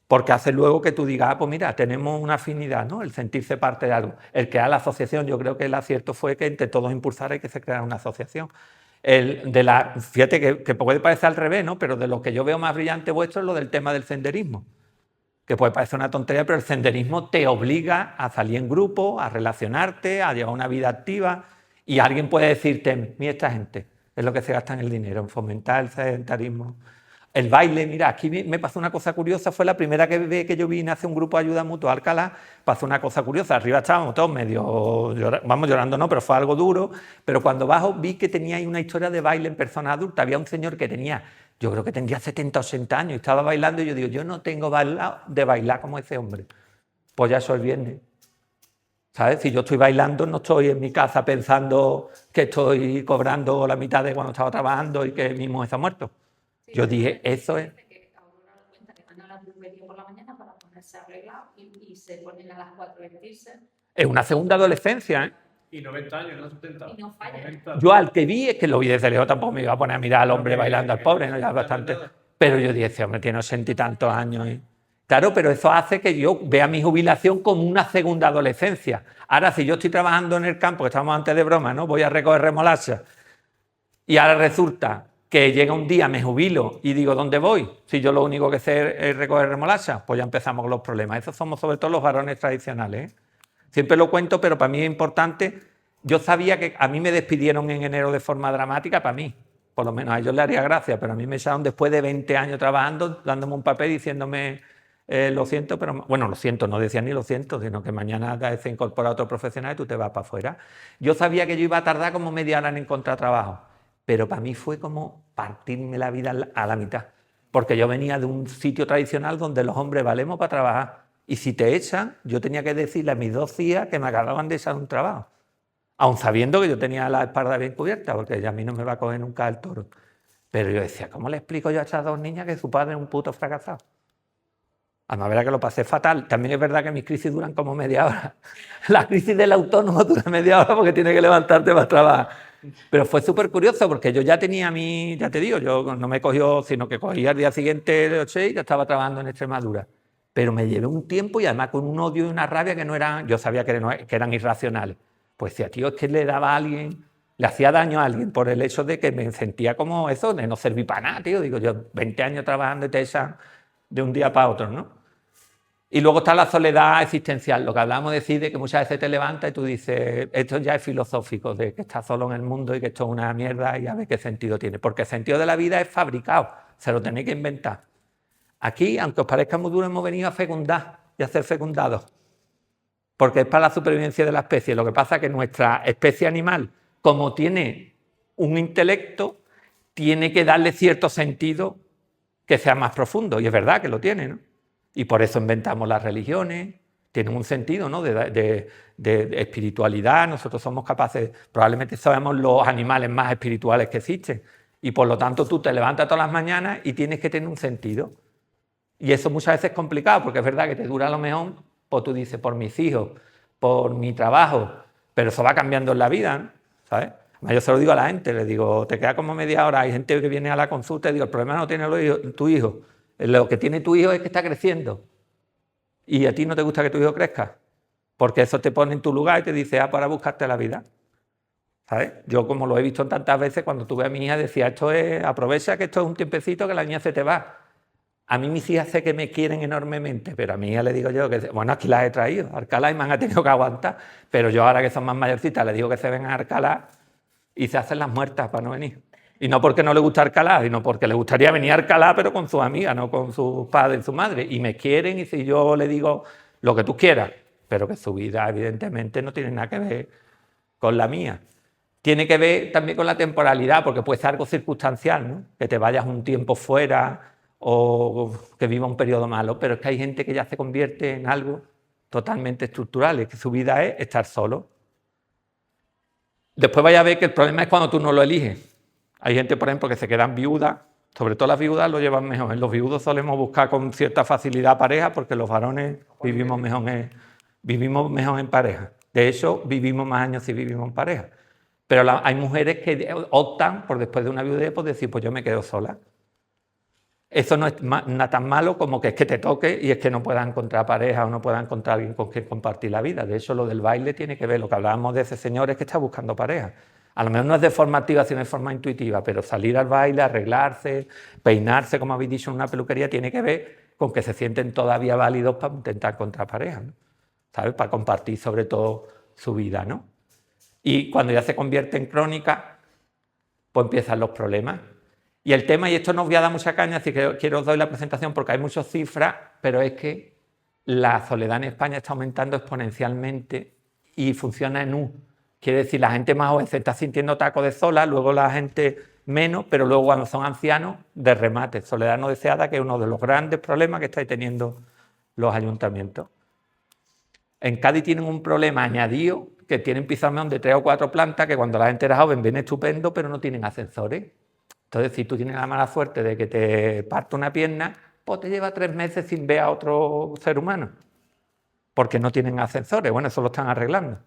Porque hace luego que tú digas, pues mira, tenemos una afinidad, ¿no? El sentirse parte de algo. El crear la asociación, yo creo que el acierto fue que entre todos impulsara y que se creara una asociación. Fíjate que puede parecer al revés, ¿no? Pero de lo que yo veo más brillante vuestro es lo del tema del senderismo. Que puede parecer una tontería, pero el senderismo te obliga a salir en grupo, a relacionarte, a llevar una vida activa. Y alguien puede decirte, mira, esta gente es lo que se gasta en el dinero, en fomentar el sedentarismo. El baile, mira, aquí me pasó una cosa curiosa, fue la primera vez que yo vine hace un grupo de ayuda mutua a Alcalá, pasó una cosa curiosa, arriba estábamos todos medio, vamos llorando no, pero fue algo duro, pero cuando bajo vi que tenía ahí una historia de baile en personas adultas, había un señor que tenía, yo creo que tendría 70 o 80 años, y estaba bailando y yo digo, yo no tengo de bailar como ese hombre, pues ya eso es viernes. ¿Sabes? Si yo estoy bailando, no estoy en mi casa pensando que estoy cobrando la mitad de cuando estaba trabajando y que mi mujer se ha muerto. Yo dije, eso es. Que Aurora lo cuenta, que manda a las 9:30 por la mañana para ponerse arreglado y se ponen a las 4 a vestirse. Es una segunda adolescencia, ¿eh? Y 90 años, no 70. Y no falla. 90. Yo al que vi, es que lo vi desde lejos, tampoco me iba a poner a mirar al hombre bailando al pobre, ¿no? Ya bastante. Pero yo dije, ese hombre tiene 80 y tantos años. ¿Eh? Claro, pero eso hace que yo vea mi jubilación como una segunda adolescencia. Ahora, si yo estoy trabajando en el campo, que estábamos antes de broma, ¿no? Voy a recoger remolacha. Y ahora resulta que llega un día, me jubilo y digo, ¿dónde voy? Si yo lo único que sé es recoger remolacha, pues ya empezamos con los problemas. Esos somos sobre todo los varones tradicionales, ¿eh? Siempre lo cuento, pero para mí es importante. Yo sabía que a mí me despidieron en enero de forma dramática, para mí. Por lo menos a ellos les haría gracia, pero a mí me echaron después de 20 años trabajando, dándome un papel diciéndome lo siento, pero bueno, lo siento, no decían ni lo siento, sino que mañana se incorpora otro profesional y tú te vas para afuera. Yo sabía que yo iba a tardar como media hora en encontrar trabajo, pero para mí fue como partirme la vida a la mitad, porque yo venía de un sitio tradicional donde los hombres valemos para trabajar, y si te echan, yo tenía que decirle a mis 2 tías que me acababan de echar un trabajo, aun sabiendo que yo tenía la espalda bien cubierta, porque ella a mí no me va a coger nunca el toro. Pero yo decía, ¿cómo le explico yo a estas 2 niñas que su padre es un puto fracasado? Además, verdad que lo pasé fatal. También es verdad que mis crisis duran como media hora. La crisis del autónomo dura media hora porque tiene que levantarte para trabajar. Pero fue súper curioso porque yo ya tenía ya te digo, yo no me cogió, sino que cogía al día siguiente de 8 y ya estaba trabajando en Extremadura. Pero me llevé un tiempo y además con un odio y una rabia que no eran, yo sabía que eran irracionales. Pues decía, tío, es que le daba a alguien, le hacía daño a alguien por el hecho de que me sentía como eso, de no servir para nada, tío. Digo, yo 20 años trabajando y te echan de un día para otro, ¿no? Y luego está la soledad existencial, lo que hablamos de decir, de que muchas veces te levantas y tú dices, esto ya es filosófico, de que estás solo en el mundo y que esto es una mierda y a ver qué sentido tiene. Porque el sentido de la vida es fabricado, se lo tenéis que inventar. Aquí, aunque os parezca muy duro, hemos venido a fecundar y a ser fecundados. Porque es para la supervivencia de la especie. Lo que pasa es que nuestra especie animal, como tiene un intelecto, tiene que darle cierto sentido que sea más profundo. Y es verdad que lo tiene, ¿no? Y por eso inventamos las religiones, tienen un sentido, ¿no? de espiritualidad. Nosotros somos capaces, probablemente somos los animales más espirituales que existen. Y por lo tanto tú te levantas todas las mañanas y tienes que tener un sentido. Y eso muchas veces es complicado, porque es verdad que te dura lo mejor, pues tú dices, por mis hijos, por mi trabajo, pero eso va cambiando en la vida, ¿no? ¿Sabes? Yo se lo digo a la gente, le digo, te queda como media hora, hay gente que viene a la consulta y digo, el problema no tiene tu hijo, lo que tiene tu hijo es que está creciendo y a ti no te gusta que tu hijo crezca, porque eso te pone en tu lugar y te dice, para buscarte la vida. ¿Sabes? Yo, como lo he visto tantas veces, cuando tuve a mi hija decía, aprovecha que esto es un tiempecito que la niña se te va. A mí mis hijas sé que me quieren enormemente, pero a mi hija le digo yo que, bueno, aquí las he traído, a Alcalá, y me han tenido que aguantar, pero yo ahora que son más mayorcitas les digo que se ven a Alcalá y se hacen las muertas para no venir. Y no porque no le gusta Alcalá, sino porque le gustaría venir a Alcalá, pero con sus amigas, no con sus padres y su madre. Y me quieren, y si yo le digo lo que tú quieras, pero que su vida evidentemente no tiene nada que ver con la mía. Tiene que ver también con la temporalidad, porque puede ser algo circunstancial, ¿no? Que te vayas un tiempo fuera o que viva un periodo malo, pero es que hay gente que ya se convierte en algo totalmente estructural, es que su vida es estar solo. Después vaya a ver que el problema es cuando tú no lo eliges. Hay gente, por ejemplo, que se quedan viudas, sobre todo las viudas lo llevan mejor. En los viudos solemos buscar con cierta facilidad pareja porque los varones vivimos mejor en pareja. De hecho, vivimos más años si vivimos en pareja. Pero hay mujeres que optan por después de una viudez por decir, pues yo me quedo sola. Eso no es tan malo como que es que te toque y es que no puedas encontrar pareja o no puedas encontrar alguien con quien compartir la vida. De hecho, lo del baile tiene que ver, lo que hablábamos de ese señor es que está buscando pareja. A lo mejor no es de forma activa, sino de forma intuitiva, pero salir al baile, arreglarse, peinarse, como habéis dicho, en una peluquería, tiene que ver con que se sienten todavía válidos para intentar encontrar pareja, ¿no? ¿Sabes? Para compartir sobre todo su vida, ¿no? Y cuando ya se convierte en crónica, pues empiezan los problemas. Y el tema, y esto no os voy a dar mucha caña, así que quiero os doy la presentación porque hay muchas cifras, pero es que la soledad en España está aumentando exponencialmente y funciona en U. Quiere decir, la gente más joven se está sintiendo taco de sola, luego la gente menos, pero luego cuando son ancianos, de remate. Soledad no deseada, que es uno de los grandes problemas que estáis teniendo los ayuntamientos. En Cádiz tienen un problema añadido, que tienen pisos de 3 o 4 plantas, que cuando la gente era joven ven estupendo, pero no tienen ascensores. Entonces, si tú tienes la mala suerte de que te parte una pierna, pues te lleva 3 meses sin ver a otro ser humano, porque no tienen ascensores. Bueno, eso lo están arreglando.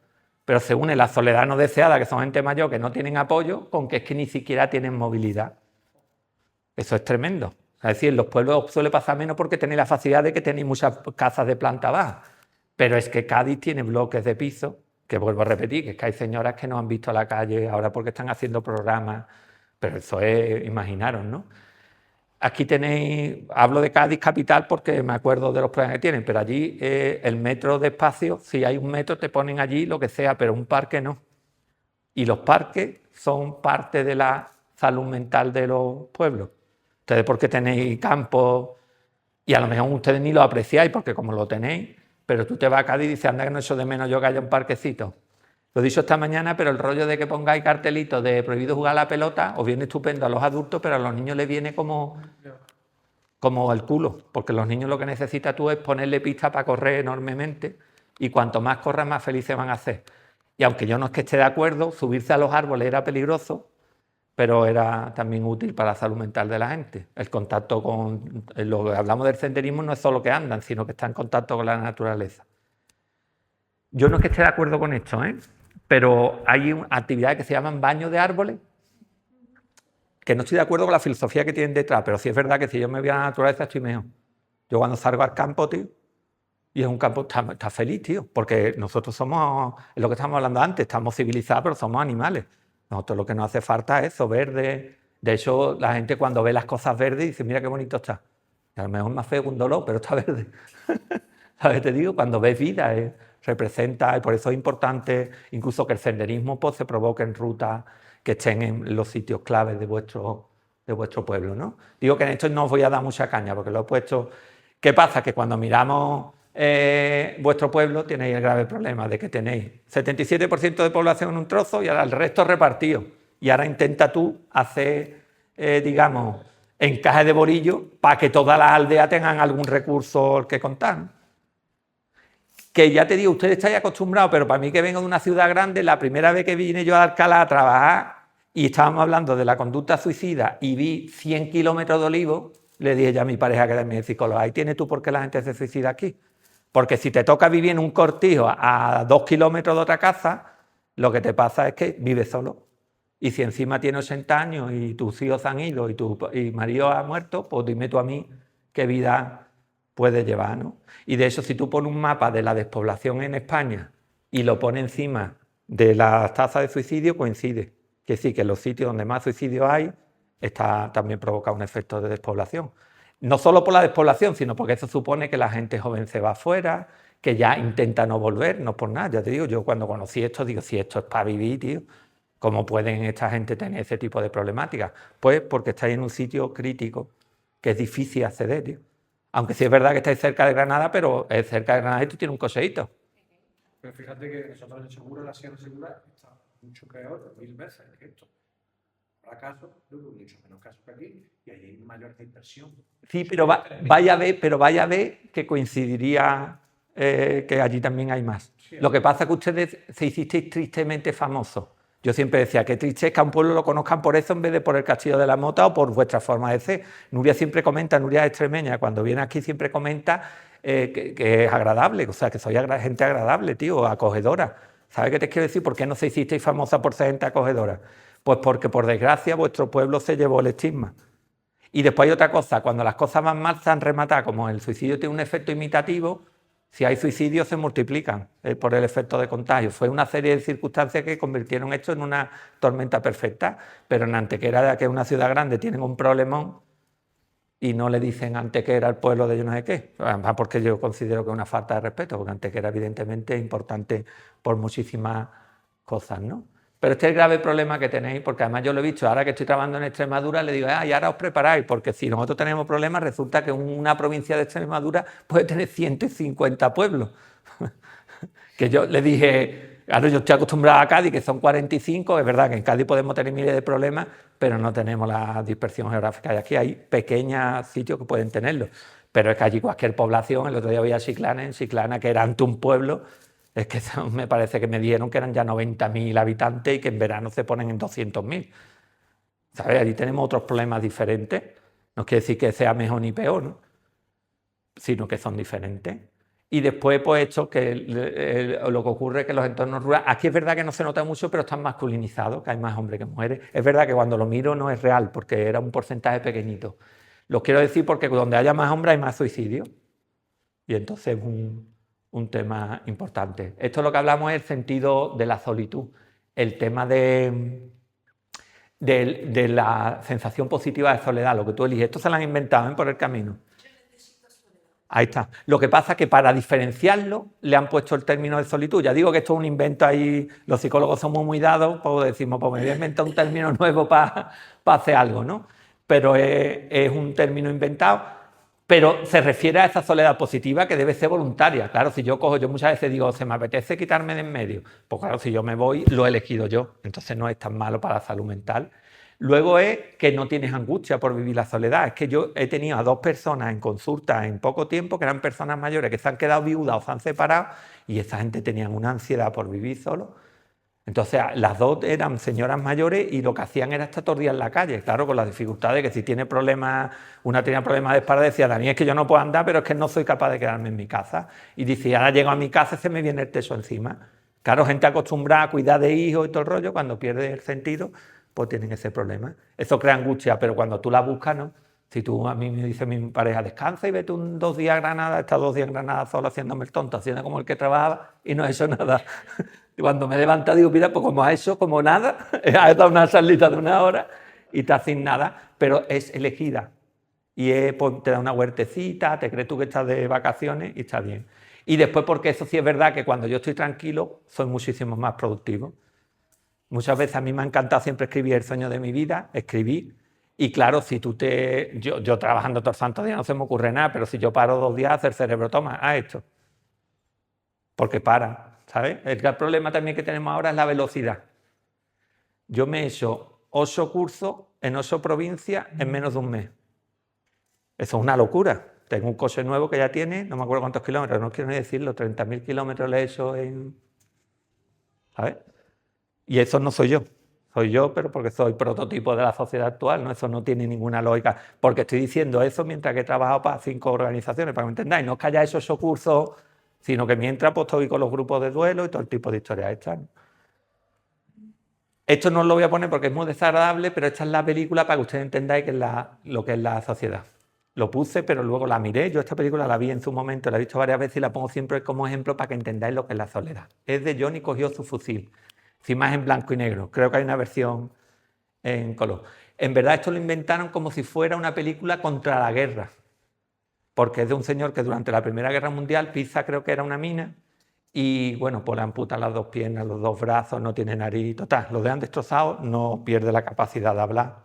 Pero se une la soledad no deseada, que son gente mayor que no tienen apoyo, con que es que ni siquiera tienen movilidad. Eso es tremendo. Es decir, en los pueblos suele pasar menos porque tenéis la facilidad de que tenéis muchas casas de planta baja. Pero es que Cádiz tiene bloques de piso, que vuelvo a repetir, que es que hay señoras que no han visto a la calle ahora porque están haciendo programas, pero eso es, imaginaros, ¿no? Aquí tenéis, hablo de Cádiz capital porque me acuerdo de los problemas que tienen, pero allí el metro de espacio, si hay un metro te ponen allí lo que sea, pero un parque no. Y los parques son parte de la salud mental de los pueblos. Ustedes porque tenéis campos y a lo mejor ustedes ni lo apreciáis porque como lo tenéis, pero tú te vas a Cádiz y dices, anda que no echo de menos yo que haya un parquecito. Lo he dicho esta mañana, pero el rollo de que pongáis cartelitos de prohibido jugar a la pelota os viene estupendo a los adultos, pero a los niños les viene como el culo, porque los niños lo que necesitas tú es ponerle pista para correr enormemente y cuanto más corran más felices van a ser. Y aunque yo no es que esté de acuerdo, subirse a los árboles era peligroso, pero era también útil para la salud mental de la gente. El contacto con, lo que hablamos del senderismo no es solo que andan, sino que está en contacto con la naturaleza. Yo no es que esté de acuerdo con esto, pero hay actividades que se llaman baños de árboles, que no estoy de acuerdo con la filosofía que tienen detrás, pero sí es verdad que si yo me voy a la naturaleza estoy mejor. Yo cuando salgo al campo, tío, y es un campo, está feliz, tío, porque nosotros somos, es lo que estamos hablando antes, estamos civilizados, pero somos animales. Nosotros lo que nos hace falta es eso, verde. De hecho, la gente cuando ve las cosas verdes dice, mira qué bonito está. Y a lo mejor es más feo que un dolor, pero está verde. ¿Sabes? Te digo, cuando ves vida, representa, y por eso es importante incluso que el senderismo pues, se provoque en rutas que estén en los sitios claves de vuestro pueblo, ¿no? Digo que en esto no os voy a dar mucha caña porque lo he puesto. ¿Qué pasa? Que cuando miramos vuestro pueblo tenéis el grave problema de que tenéis 77% de población en un trozo y ahora el resto repartido. Y ahora intenta tú hacer, digamos, encaje de bolillo para que todas las aldeas tengan algún recurso que contar. Que ya te digo, ustedes estáis acostumbrados, pero para mí que vengo de una ciudad grande, la primera vez que vine yo a Alcalá a trabajar y estábamos hablando de la conducta suicida y vi 100 kilómetros de olivos, le dije ya a mi pareja que era mi psicóloga, ahí tienes tú por qué la gente se suicida aquí. Porque si te toca vivir en un cortijo a 2 kilómetros de otra casa, lo que te pasa es que vives solo. Y si encima tienes 80 años y tus hijos han ido y tu marido ha muerto, pues dime tú a mí qué vida puedes llevar, ¿no? Y de hecho, si tú pones un mapa de la despoblación en España y lo pones encima de la tasa de suicidio, coincide. Que sí, que en los sitios donde más suicidios hay, está también provoca un efecto de despoblación. No solo por la despoblación, sino porque eso supone que la gente joven se va afuera, que ya intenta no volver, no por nada. Ya te digo, yo cuando conocí esto, digo, si esto es para vivir, tío, ¿cómo pueden esta gente tener ese tipo de problemáticas? Pues porque estáis en un sitio crítico que es difícil acceder, tío. Aunque sí es verdad que estáis cerca de Granada, pero cerca de Granada y tú tienes un cocheíto. Pero fíjate que nosotros en Segura, la Sierra Segura, está mucho peor, 1000 veces que esto. Habrá casos, mucho menos casos que aquí, y ahí hay mayor dispersión. Sí, pero vaya a ver que coincidiría que allí también hay más. Sí, Lo que pasa es que ustedes se hicisteis tristemente famosos. Yo siempre decía, qué triste es que a un pueblo lo conozcan por eso en vez de por el Castillo de la Mota o por vuestra forma de ser. Nuria siempre comenta, Nuria es extremeña, cuando viene aquí siempre comenta que es agradable, o sea, que soy gente agradable, tío, acogedora. ¿Sabes qué te quiero decir? ¿Por qué no se hicisteis famosa por ser gente acogedora? Pues porque, por desgracia, vuestro pueblo se llevó el estigma. Y después hay otra cosa, cuando las cosas van mal se han rematado, como el suicidio tiene un efecto imitativo, si hay suicidios se multiplican por el efecto de contagio. Fue una serie de circunstancias que convirtieron esto en una tormenta perfecta, pero en Antequera, que es una ciudad grande, tienen un problemón y no le dicen Antequera al pueblo de yo no sé qué. Además, porque yo considero que es una falta de respeto, porque Antequera evidentemente es importante por muchísimas cosas, ¿no? Pero este es el grave problema que tenéis, porque además yo lo he visto, ahora que estoy trabajando en Extremadura, le digo, y ahora os preparáis, porque si nosotros tenemos problemas, resulta que una provincia de Extremadura puede tener 150 pueblos. Que yo le dije, claro, yo estoy acostumbrado a Cádiz, que son 45, es verdad que en Cádiz podemos tener miles de problemas, pero no tenemos la dispersión geográfica. Y aquí hay pequeños sitios que pueden tenerlo. Pero es que allí cualquier población, el otro día voy a Chiclana, en Chiclana, que era ante un pueblo, es que me parece que me dieron que eran ya 90.000 habitantes y que en verano se ponen en 200.000. ¿Sabes? Allí tenemos otros problemas diferentes. No quiere decir que sea mejor ni peor, ¿no? Sino que son diferentes. Y después, pues, esto que lo que ocurre es que los entornos rurales, aquí es verdad que no se nota mucho, pero están masculinizados, que hay más hombres que mujeres. Es verdad que cuando lo miro no es real, porque era un porcentaje pequeñito. Lo quiero decir porque donde haya más hombres hay más suicidio. Y entonces es un tema importante. Esto lo que hablamos es el sentido de la solitud. El tema de de la sensación positiva de soledad, lo que tú eliges. Esto se lo han inventado por el camino. Ahí está. Lo que pasa es que para diferenciarlo le han puesto el término de solitud. Ya digo que esto es un invento ahí, los psicólogos somos muy dados, pues decimos, pues me voy a inventar un término nuevo para hacer algo, ¿no? Pero es un término inventado, pero se refiere a esa soledad positiva que debe ser voluntaria. Claro, si yo muchas veces digo, se me apetece quitarme de en medio, pues claro, si yo me voy, lo he elegido yo, entonces no es tan malo para la salud mental. Luego es que no tienes angustia por vivir la soledad. Es que yo he tenido a 2 personas en consulta en poco tiempo, que eran personas mayores que se han quedado viudas o se han separado, y esa gente tenían una ansiedad por vivir solo. Entonces, las 2 eran señoras mayores y lo que hacían era estar todos los días en la calle, claro, con las dificultades que si tiene problemas, una tenía problemas de espalda, decía, Dani, es que yo no puedo andar, pero es que no soy capaz de quedarme en mi casa. Y dice, ahora llego a mi casa y se me viene el techo encima. Claro, gente acostumbrada a cuidar de hijos y todo el rollo, cuando pierde el sentido, pues tienen ese problema. Eso crea angustia, pero cuando tú la buscas, ¿no? Si tú, a mí me dice mi pareja, descansa y vete 2 días a Granada, he estado 2 días en Granada solo haciéndome el tonto, haciendo como el que trabajaba y no he hecho nada. Y cuando me he levantado digo, mira, pues como has hecho, como nada, has dado una salita de 1 hora y estás sin nada, pero es elegida. Y pues, te da una huertecita, te crees tú que estás de vacaciones y está bien. Y después porque eso sí es verdad que cuando yo estoy tranquilo soy muchísimo más productivo. Muchas veces a mí me ha encantado siempre escribir el sueño de mi vida, escribir. Y claro, si tú yo trabajando todo el santo día no se me ocurre nada, pero si yo paro 2 días, el cerebro toma, esto. Porque para, ¿sabes? El gran problema también que tenemos ahora es la velocidad. Yo me he hecho 8 cursos en 8 provincias en menos de un mes. Eso es una locura. Tengo un coche nuevo que ya tiene, no me acuerdo cuántos kilómetros, no quiero ni decirlo, 30.000 kilómetros le he hecho en... ¿Sabes? Y eso no soy yo. Soy yo, pero porque soy prototipo de la sociedad actual, ¿no? Eso no tiene ninguna lógica. Porque estoy diciendo eso mientras que he trabajado para 5 organizaciones, para que me entendáis. No es que haya hecho esos cursos, sino que mientras pues, estoy con los grupos de duelo y todo el tipo de historias estas, ¿no? Esto no os lo voy a poner porque es muy desagradable, pero esta es la película para que ustedes entendáis lo que es la sociedad. Lo puse, pero luego la miré. Yo esta película la vi en su momento, la he visto varias veces y la pongo siempre como ejemplo para que entendáis lo que es la soledad. Es de Johnny cogió su fusil. Encima es en blanco y negro. Creo que hay una versión en color. En verdad esto lo inventaron como si fuera una película contra la guerra. Porque es de un señor que durante la Primera Guerra Mundial pisa, creo que era una mina, y bueno, pues le amputan las 2 piernas, los 2 brazos, no tiene nariz, total, lo dejan destrozado, no pierde la capacidad de hablar.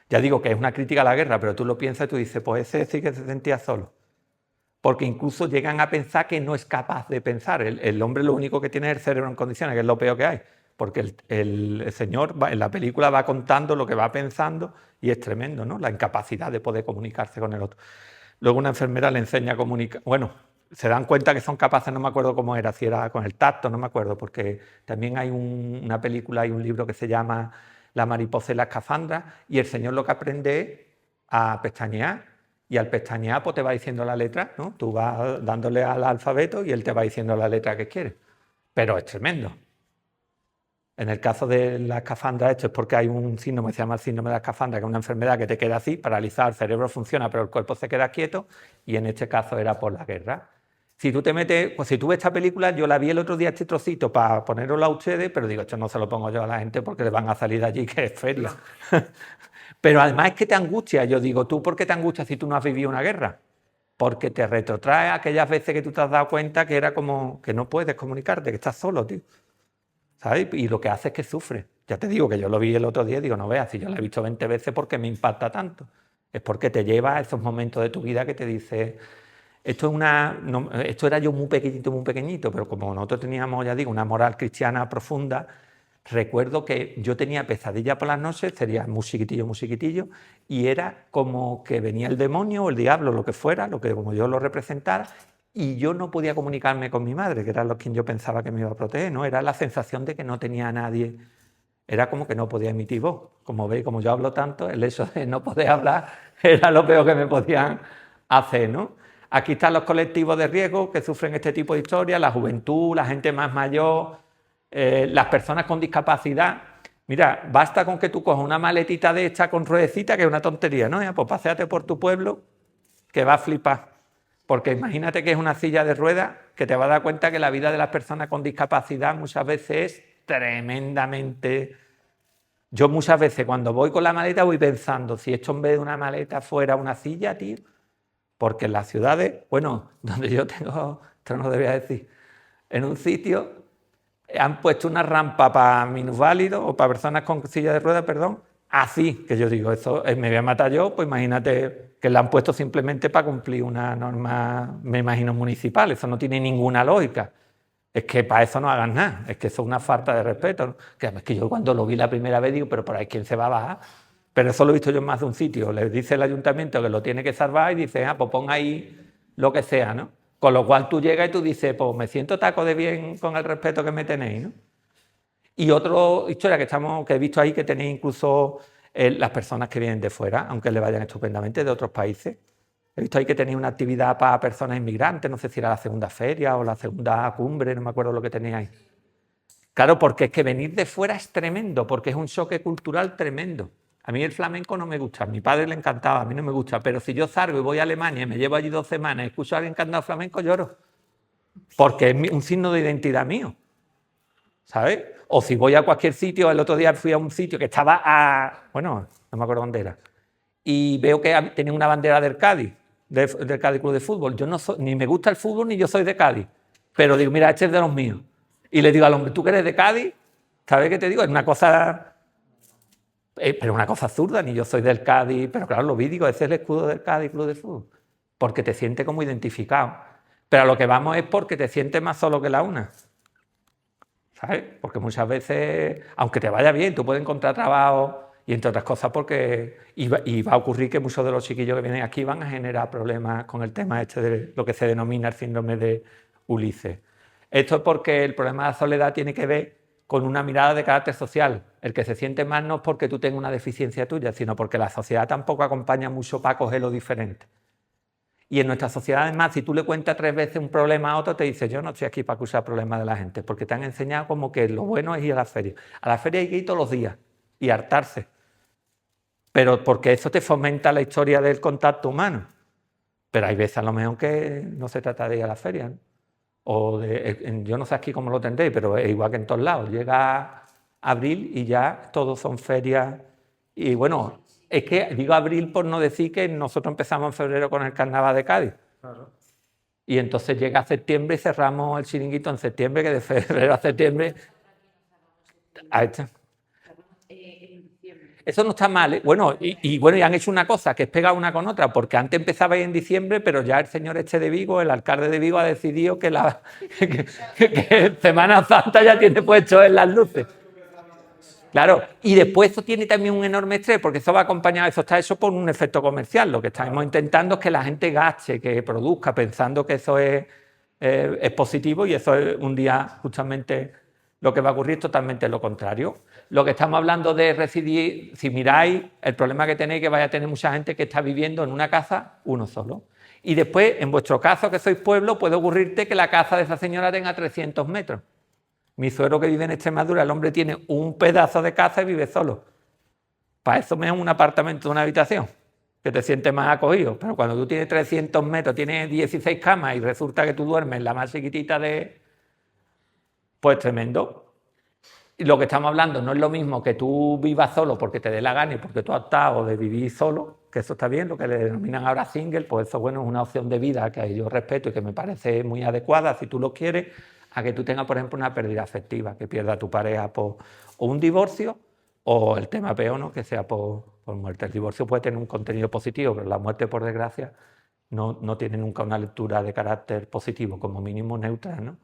Ya digo que es una crítica a la guerra, pero tú lo piensas y tú dices, pues ese sí que se sentía solo. Porque incluso llegan a pensar que no es capaz de pensar. El hombre lo único que tiene es el cerebro en condiciones, que es lo peor que hay. Porque el señor en la película va contando lo que va pensando y es tremendo, ¿no? La incapacidad de poder comunicarse con el otro. Luego una enfermera le enseña a comunicar. Bueno, se dan cuenta que son capaces, no me acuerdo cómo era, si era con el tacto, no me acuerdo, porque también hay una película y un libro que se llama La mariposa y la escafandra, y el señor lo que aprende es a pestañear. Y al pestañear, pues te va diciendo la letra, ¿no? Tú vas dándole al alfabeto y él te va diciendo la letra que quiere. Pero es tremendo. En el caso de la escafandra, esto es porque hay un síndrome que se llama el síndrome de la escafandra, que es una enfermedad que te queda así, paralizada, el cerebro funciona, pero el cuerpo se queda quieto, y en este caso era por la guerra. Si tú te metes, pues si tú ves esta película, yo la vi el otro día este trocito para ponerosla a ustedes, pero digo, esto no se lo pongo yo a la gente porque les van a salir de allí que es feria. Pero además es que te angustia. Yo digo, ¿tú por qué te angustias si tú no has vivido una guerra? Porque te retrotrae a aquellas veces que tú te has dado cuenta que era como que no puedes comunicarte, que estás solo, tío. ¿Sabes? Y lo que hace es que sufre. Ya te digo que yo lo vi el otro día y digo, no veas, si yo lo he visto 20 veces, ¿por qué me impacta tanto? Es porque te lleva a esos momentos de tu vida que te dice, esto era yo muy pequeñito, pero como nosotros teníamos, ya digo, una moral cristiana profunda, recuerdo que yo tenía pesadillas por las noches, sería muy chiquitillo, y era como que venía el demonio o el diablo, lo que fuera, lo que como yo lo representara, y yo no podía comunicarme con mi madre, que era lo quien yo pensaba que me iba a proteger, ¿no? Era la sensación de que no tenía a nadie, era como que no podía emitir voz. Como veis, como yo hablo tanto, el hecho de no poder hablar era lo peor que me podían hacer, ¿no? Aquí están los colectivos de riesgo que sufren este tipo de historias, la juventud, la gente más mayor, las personas con discapacidad. Mira, basta con que tú cojas una maletita de esta con ruedecita, que es una tontería, ¿no? Pues paséate por tu pueblo, que va a flipar. Porque imagínate que es una silla de ruedas, que te va a dar cuenta que la vida de las personas con discapacidad muchas veces es tremendamente Yo muchas veces cuando voy con la maleta voy pensando si esto en vez de una maleta fuera una silla, tío, porque en las ciudades, bueno, donde yo tengo, esto no lo debía decir, en un sitio han puesto una rampa para minusválidos o para personas con silla de ruedas, perdón, así, que yo digo, eso me voy a matar yo, pues imagínate que la han puesto simplemente para cumplir una norma, me imagino, municipal, eso no tiene ninguna lógica. Es que para eso no hagan nada, es que eso es una falta de respeto, ¿no? Que es que yo cuando lo vi la primera vez digo, pero por ahí ¿quién se va a bajar? Pero eso lo he visto yo en más de un sitio, le dice el ayuntamiento que lo tiene que salvar y dice, pues pon ahí lo que sea, ¿no? Con lo cual tú llegas y tú dices, pues me siento taco de bien con el respeto que me tenéis, ¿no? Y otra historia que he visto ahí, que tenéis incluso las personas que vienen de fuera, aunque le vayan estupendamente, de otros países. He visto ahí que tenéis una actividad para personas inmigrantes, no sé si era la segunda feria o la segunda cumbre, no me acuerdo lo que tenéis ahí. Claro, porque es que venir de fuera es tremendo, porque es un choque cultural tremendo. A mí el flamenco no me gusta, a mi padre le encantaba, a mí no me gusta, pero si yo salgo y voy a Alemania y me llevo allí 2 semanas y escucho a alguien cantando flamenco, lloro. Porque es un signo de identidad mío, ¿sabes? O si voy a cualquier sitio, el otro día fui a un sitio que estaba bueno, no me acuerdo dónde era, y veo que tenía una bandera del Cádiz, del Cádiz Club de Fútbol. Yo no soy, ni me gusta el fútbol ni yo soy de Cádiz, pero digo, mira, este es de los míos. Y le digo al hombre, ¿tú que eres de Cádiz? ¿Sabes qué te digo? Es una cosa, pero una cosa absurda, ni yo soy del Cádiz, pero claro, lo vi, digo, ese es el escudo del Cádiz Club de Fútbol, porque te sientes como identificado. Pero a lo que vamos es porque te sientes más solo que la una. ¿Sabes? Porque muchas veces, aunque te vaya bien, tú puedes encontrar trabajo y entre otras cosas porque y va a ocurrir que muchos de los chiquillos que vienen aquí van a generar problemas con el tema este de lo que se denomina el síndrome de Ulises. Esto es porque el problema de la soledad tiene que ver con una mirada de carácter social. El que se siente mal no es porque tú tengas una deficiencia tuya, sino porque la sociedad tampoco acompaña mucho para coger lo diferente. Y en nuestra sociedad, además, si tú le cuentas 3 veces un problema a otro, te dice, yo no estoy aquí para acusar problemas de la gente, porque te han enseñado como que lo bueno es ir a la feria. A la feria hay que ir todos los días y hartarse. Pero porque eso te fomenta la historia del contacto humano. Pero hay veces a lo mejor que no se trata de ir a la feria, ¿no? Yo no sé aquí cómo lo tendréis, pero es igual que en todos lados. Llega abril y ya todos son ferias. Y bueno, es que digo abril por no decir que nosotros empezamos en febrero con el Carnaval de Cádiz. Claro. Y entonces llega septiembre y cerramos el chiringuito en septiembre, que de febrero a septiembre... Ahí está. Eso no está mal, ¿eh? Bueno, y han hecho una cosa, que es pegar una con otra, porque antes empezaba en diciembre, pero ya el señor este de Vigo, el alcalde de Vigo, ha decidido que que Semana Santa ya tiene puesto en las luces. Claro, y después eso tiene también un enorme estrés, porque eso va acompañado, eso está hecho por un efecto comercial. Lo que estamos intentando es que la gente gaste, que produzca, pensando que eso es positivo, y eso es un día justamente lo que va a ocurrir, totalmente lo contrario. Lo que estamos hablando de residir, si miráis, el problema que tenéis es que vaya a tener mucha gente que está viviendo en una casa, uno solo. Y después, en vuestro caso, que sois pueblo, puede ocurrirte que la casa de esa señora tenga 300 metros. Mi suegro, que vive en Extremadura, el hombre tiene un pedazo de casa y vive solo. Para eso me es un apartamento de una habitación, que te sientes más acogido. Pero cuando tú tienes 300 metros, tienes 16 camas y resulta que tú duermes en la más chiquitita de... Pues tremendo. Y lo que estamos hablando no es lo mismo que tú vivas solo porque te dé la gana y porque tú has optado de vivir solo, que eso está bien, lo que le denominan ahora single, pues eso, bueno, es una opción de vida que yo respeto y que me parece muy adecuada si tú lo quieres, a que tú tengas, por ejemplo, una pérdida afectiva, que pierda a tu pareja por o un divorcio o el tema peor, ¿no? Que sea por muerte. El divorcio puede tener un contenido positivo, pero la muerte, por desgracia, no tiene nunca una lectura de carácter positivo, como mínimo neutral, ¿no?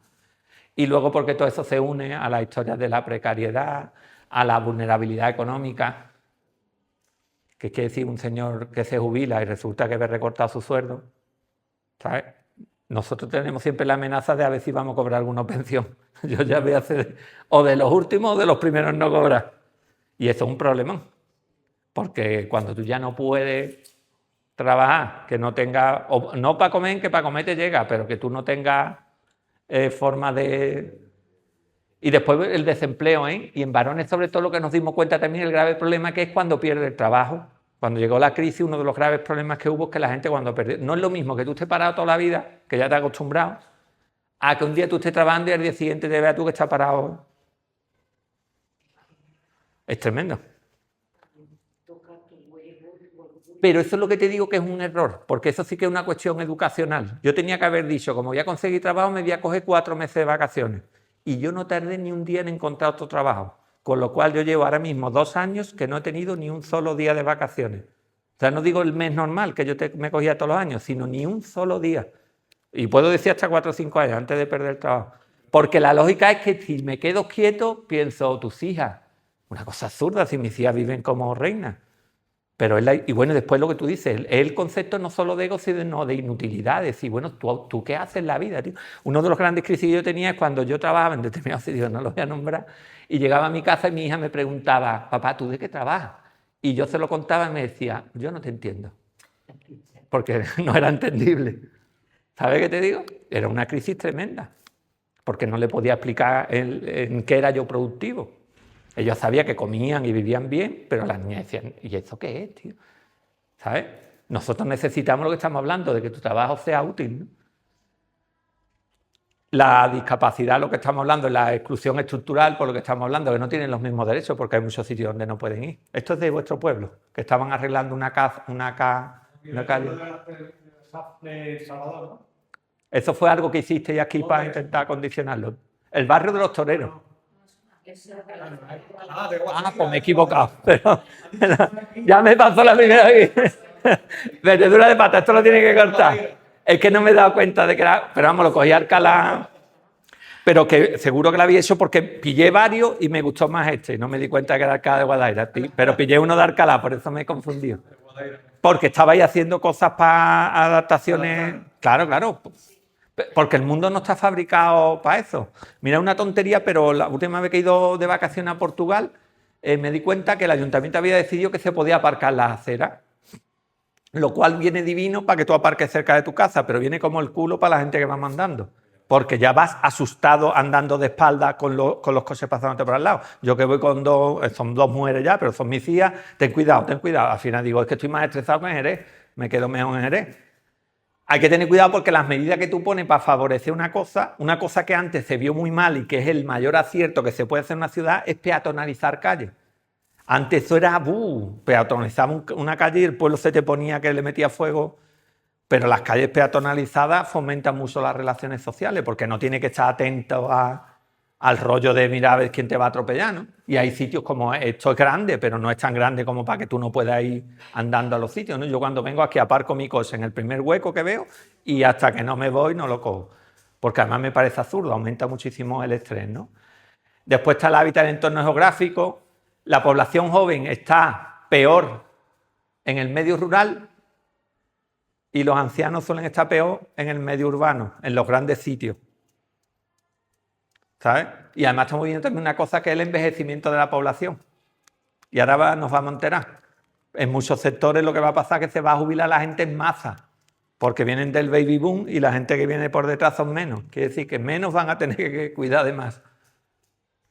Y luego porque todo eso se une a las historias de la precariedad, a la vulnerabilidad económica, que quiere decir un señor que se jubila y resulta que ve recortado su sueldo, ¿sabes? Nosotros tenemos siempre la amenaza de a ver si vamos a cobrar alguna pensión. Yo ya voy a hacer o de los últimos o de los primeros no cobrar. Y eso es un problema, porque cuando tú ya no puedes trabajar, que no tengas, no para comer, que para comer te llega, pero que tú no tengas forma de... Y después el desempleo, ¿eh? Y en varones, sobre todo, lo que nos dimos cuenta también el grave problema que es cuando pierde el trabajo. Cuando llegó la crisis, uno de los graves problemas que hubo es que la gente cuando perdió... No es lo mismo que tú estés parado toda la vida, que ya te has acostumbrado, a que un día tú estés trabajando y al día siguiente te veas tú que estás parado. Es tremendo. Pero eso es lo que te digo que es un error, porque eso sí que es una cuestión educacional. Yo tenía que haber dicho, como voy a conseguir trabajo, me voy a coger 4 meses de vacaciones. Y yo no tardé ni un día en encontrar otro trabajo. Con lo cual yo llevo ahora mismo 2 años que no he tenido ni un solo día de vacaciones. O sea, no digo el mes normal, que yo me cogía todos los años, sino ni un solo día. Y puedo decir hasta 4 o 5 años antes de perder el trabajo. Porque la lógica es que si me quedo quieto, pienso, tus hijas. Una cosa absurda si mis hijas viven como reinas. Pero y bueno, después lo que tú dices, es el concepto no solo de ego, sino de inutilidades. Y bueno, ¿tú qué haces en la vida, tío? Uno de los grandes crisis que yo tenía es cuando yo trabajaba en determinados sitios, no los voy a nombrar, y llegaba a mi casa y mi hija me preguntaba, papá, ¿tú de qué trabajas? Y yo se lo contaba y me decía, yo no te entiendo. Porque no era entendible. ¿Sabes qué te digo? Era una crisis tremenda. Porque no le podía explicar en qué era yo productivo. Ellos sabían que comían y vivían bien, pero las niñas decían, ¿y eso qué es, tío? ¿Sabes? Nosotros necesitamos lo que estamos hablando, de que tu trabajo sea útil, ¿no? La discapacidad, lo que estamos hablando, la exclusión estructural, por lo que estamos hablando, que no tienen los mismos derechos porque hay muchos sitios donde no pueden ir. Esto es de vuestro pueblo, que estaban arreglando una calle. De Salvador, ¿no? Eso fue algo que hicisteis aquí para intentar condicionarlo. El barrio de los toreros. Pues me he equivocado. Pero ya me pasó la primera vez. Verdura de pata, esto lo tiene que cortar. Es que no me he dado cuenta de que era... Pero vamos, lo cogí a Alcalá. Pero que seguro que lo había hecho porque pillé varios y me gustó más este. No me di cuenta que era Alcalá de Guadaira. Pero pillé uno de Alcalá, por eso me he confundido. Porque estabais haciendo cosas para adaptaciones... Claro. Porque el mundo no está fabricado para eso. Mira, una tontería, pero la última vez que he ido de vacaciones a Portugal, me di cuenta que el ayuntamiento había decidido que se podía aparcar en las aceras. Lo cual viene divino para que tú aparques cerca de tu casa, pero viene como el culo para la gente que va mandando. Porque ya vas asustado andando de espaldas con los coches pasándote por al lado. Yo que voy con son 2 mujeres ya, pero son mis hijas, ten cuidado. Al final digo, es que estoy más estresado que en Jerez, me quedo mejor en Jerez. Hay que tener cuidado porque las medidas que tú pones para favorecer una cosa que antes se vio muy mal y que es el mayor acierto que se puede hacer en una ciudad, es peatonalizar calles. Antes eso era, peatonalizaba una calle y el pueblo se te ponía que le metía fuego. Pero las calles peatonalizadas fomentan mucho las relaciones sociales porque no tiene que estar atento al rollo de mirar a ver quién te va a atropellar, ¿no? Y hay sitios como esto es grande, pero no es tan grande como para que tú no puedas ir andando a los sitios, ¿no? Yo cuando vengo aquí aparco mi coche en el primer hueco que veo y hasta que no me voy no lo cojo. Porque además me parece absurdo, aumenta muchísimo el estrés, ¿no? Después está el hábitat en entorno geográfico. La población joven está peor en el medio rural y los ancianos suelen estar peor en el medio urbano, en los grandes sitios. ¿Sabes? Y además estamos viendo también una cosa que es el envejecimiento de la población. Y ahora nos vamos a enterar. En muchos sectores lo que va a pasar es que se va a jubilar la gente en masa, porque vienen del baby boom y la gente que viene por detrás son menos. Quiere decir que menos van a tener que cuidar de más,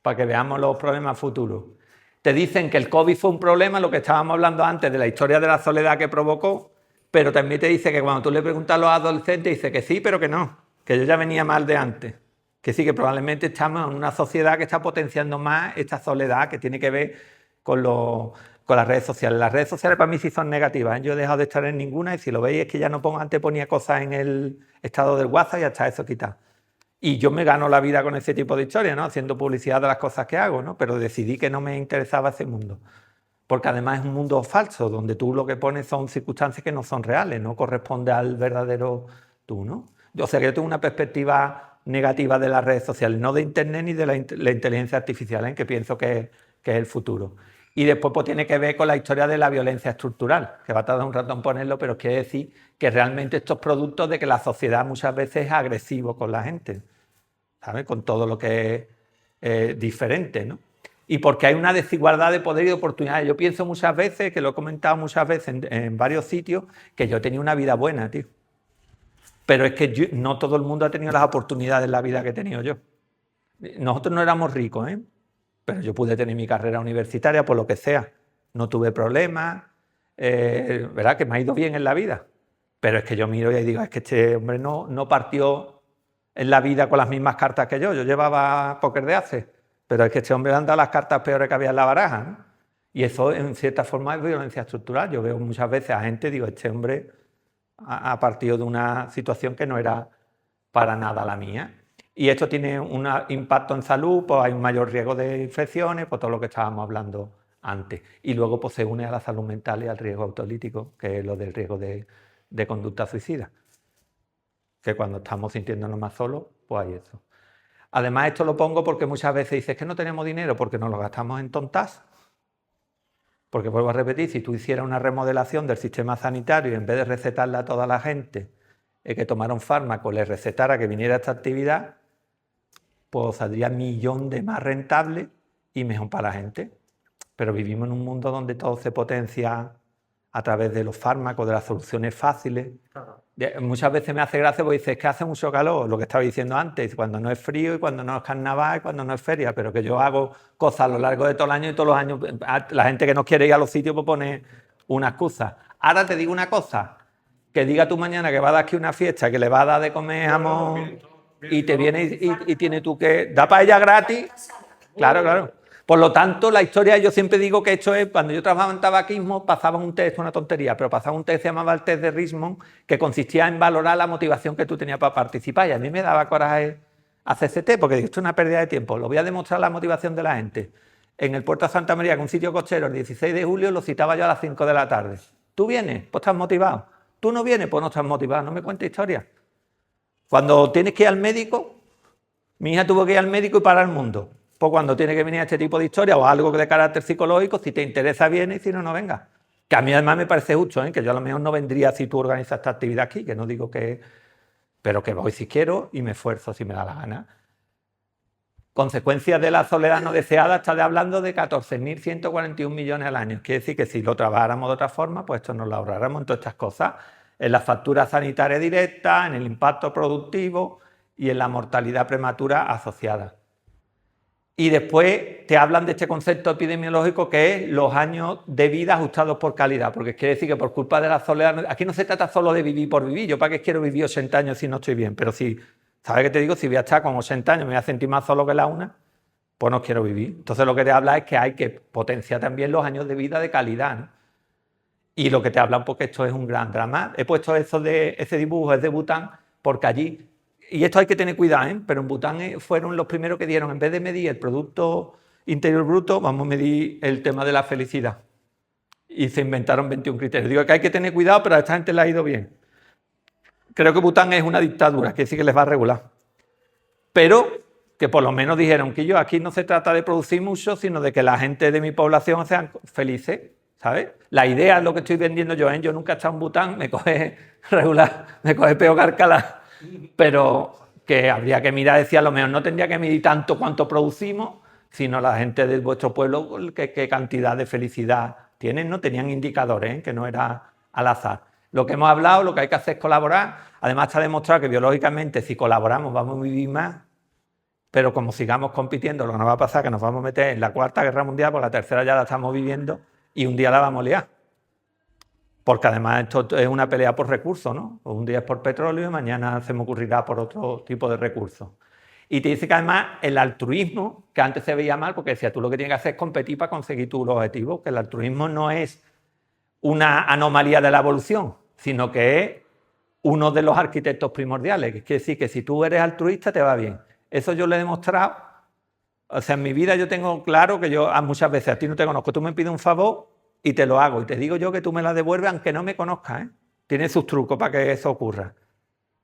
para que veamos los problemas futuros. Te dicen que el COVID fue un problema, lo que estábamos hablando antes de la historia de la soledad que provocó, pero también te dice que cuando tú le preguntas a los adolescentes, dice que sí, pero que no, que yo ya venía mal de antes. Que sí, que probablemente estamos en una sociedad que está potenciando más esta soledad que tiene que ver con las redes sociales. Las redes sociales para mí sí son negativas, ¿eh? Yo he dejado de estar en ninguna y si lo veis es que ya no pongo, antes ponía cosas en el estado del WhatsApp y hasta eso quitado. Y yo me gano la vida con ese tipo de historias, ¿no? Haciendo publicidad de las cosas que hago, ¿no? Pero decidí que no me interesaba ese mundo. Porque además es un mundo falso, donde tú lo que pones son circunstancias que no son reales, no corresponde al verdadero tú, ¿no? O sea que yo tengo una perspectiva negativa de las redes sociales, no de Internet ni de la inteligencia artificial, ¿eh? Que pienso que es el futuro. Y después pues, tiene que ver con la historia de la violencia estructural, que va a tardar un rato en ponerlo, pero quiere decir que realmente estos productos de que la sociedad muchas veces es agresivo con la gente, ¿sabes? Con todo lo que es diferente, ¿no? Y porque hay una desigualdad de poder y de oportunidades. Yo pienso muchas veces, que lo he comentado muchas veces en varios sitios, que yo tenía una vida buena, tío. Pero es que no todo el mundo ha tenido las oportunidades en la vida que he tenido yo. Nosotros no éramos ricos, ¿eh? Pero yo pude tener mi carrera universitaria por lo que sea. No tuve problemas, ¿verdad? Que me ha ido bien en la vida. Pero es que yo miro y digo, es que este hombre no partió en la vida con las mismas cartas que yo. Yo llevaba póker de hace, pero es que este hombre le han dado las cartas peores que había en la baraja, ¿no? Y eso, en cierta forma, es violencia estructural. Yo veo muchas veces a gente, digo, este hombre ha partido de una situación que no era para nada la mía. Y esto tiene un impacto en salud, pues hay un mayor riesgo de infecciones, por todo lo que estábamos hablando antes. Y luego pues, se une a la salud mental y al riesgo autolítico, que es lo del riesgo de conducta suicida. Que cuando estamos sintiéndonos más solos, pues hay eso. Además, esto lo pongo porque muchas veces dices que no tenemos dinero porque nos lo gastamos en tontas. Porque vuelvo a repetir, si tú hicieras una remodelación del sistema sanitario y en vez de recetarle a toda la gente que tomara un fármaco, le recetara que viniera a esta actividad, pues saldría un millón de más rentable y mejor para la gente. Pero vivimos en un mundo donde todo se potencia a través de los fármacos, de las soluciones fáciles. Muchas veces me hace gracia porque dices que hace mucho calor, lo que estaba diciendo antes, cuando no es frío y cuando no es carnaval y cuando no es feria, pero que yo hago cosas a lo largo de todo el año y todos los años la gente que no quiere ir a los sitios pues pone una excusa. Ahora te digo una cosa, que diga tú mañana que va a dar aquí una fiesta, que le va a dar de comer jamón y te viene y tiene tú que da paella gratis. Claro, claro. Por lo tanto, la historia, yo siempre digo que esto es, cuando yo trabajaba en tabaquismo, pasaba un test, una tontería, pero pasaba un test que se llamaba el test de Richmond, que consistía en valorar la motivación que tú tenías para participar. Y a mí me daba coraje hacer ese test, porque esto es una pérdida de tiempo. Lo voy a demostrar la motivación de la gente. En el puerto de Santa María, que es un sitio costero, el 16 de julio, lo citaba yo a las 5 de la tarde. ¿Tú vienes? Pues estás motivado. ¿Tú no vienes? Pues no estás motivado. No me cuentes historias. Cuando tienes que ir al médico, mi hija tuvo que ir al médico y parar el mundo. Pues cuando tiene que venir a este tipo de historia o algo de carácter psicológico, si te interesa viene y si no, no venga. Que a mí además me parece justo, que yo a lo mejor no vendría si tú organizas esta actividad aquí, que no digo que... pero que voy si quiero y me esfuerzo si me da la gana. Consecuencias de la soledad no deseada, está hablando de 14.141 millones al año. Quiere decir que si lo trabajáramos de otra forma, pues esto nos lo ahorráramos en todas estas cosas. En la factura sanitaria directa, en el impacto productivo y en la mortalidad prematura asociada. Y después te hablan de este concepto epidemiológico que es los años de vida ajustados por calidad, porque quiere decir que por culpa de la soledad, aquí no se trata solo de vivir por vivir, yo para qué quiero vivir 80 años si no estoy bien, pero si, ¿sabes qué te digo? Si voy a estar con 80 años me voy a sentir más solo que la una, pues no quiero vivir. Entonces lo que te habla es que hay que potenciar también los años de vida de calidad, ¿no? Y lo que te hablan porque esto es un gran drama. He puesto ese dibujo, es de Bután, porque allí... Y esto hay que tener cuidado, pero en Bután fueron los primeros que dieron, en vez de medir el Producto Interior Bruto, vamos a medir el tema de la felicidad. Y se inventaron 21 criterios. Digo que hay que tener cuidado, pero a esta gente le ha ido bien. Creo que Bután es una dictadura, que sí que les va a regular. Pero que por lo menos dijeron que aquí no se trata de producir mucho, sino de que la gente de mi población sean felices, ¿sabes? La idea es lo que estoy vendiendo yo, Yo nunca he estado en Bután, me coge regular, me coge peor que Alcalá. Pero que habría que mirar, decía, a lo mejor no tendría que medir tanto cuánto producimos, sino la gente de vuestro pueblo qué cantidad de felicidad tienen, ¿no? Tenían indicadores, que no era al azar. Lo que hemos hablado, lo que hay que hacer es colaborar. Además está demostrado que biológicamente si colaboramos vamos a vivir más, pero como sigamos compitiendo, lo que nos va a pasar es que nos vamos a meter en la Cuarta Guerra Mundial, pues la tercera ya la estamos viviendo y un día la vamos a liar. Porque además esto es una pelea por recursos, ¿no? Un día es por petróleo y mañana se me ocurrirá por otro tipo de recursos. Y te dice que además el altruismo, que antes se veía mal, porque decía, tú lo que tienes que hacer es competir para conseguir tus objetivos, que el altruismo no es una anomalía de la evolución, sino que es uno de los arquitectos primordiales. Que quiere decir que si tú eres altruista te va bien. Eso yo lo he demostrado. O sea, en mi vida yo tengo claro que yo muchas veces a ti no te conozco, tú me pides un favor y te lo hago. Y te digo yo que tú me la devuelves aunque no me conozcas, Tiene sus trucos para que eso ocurra.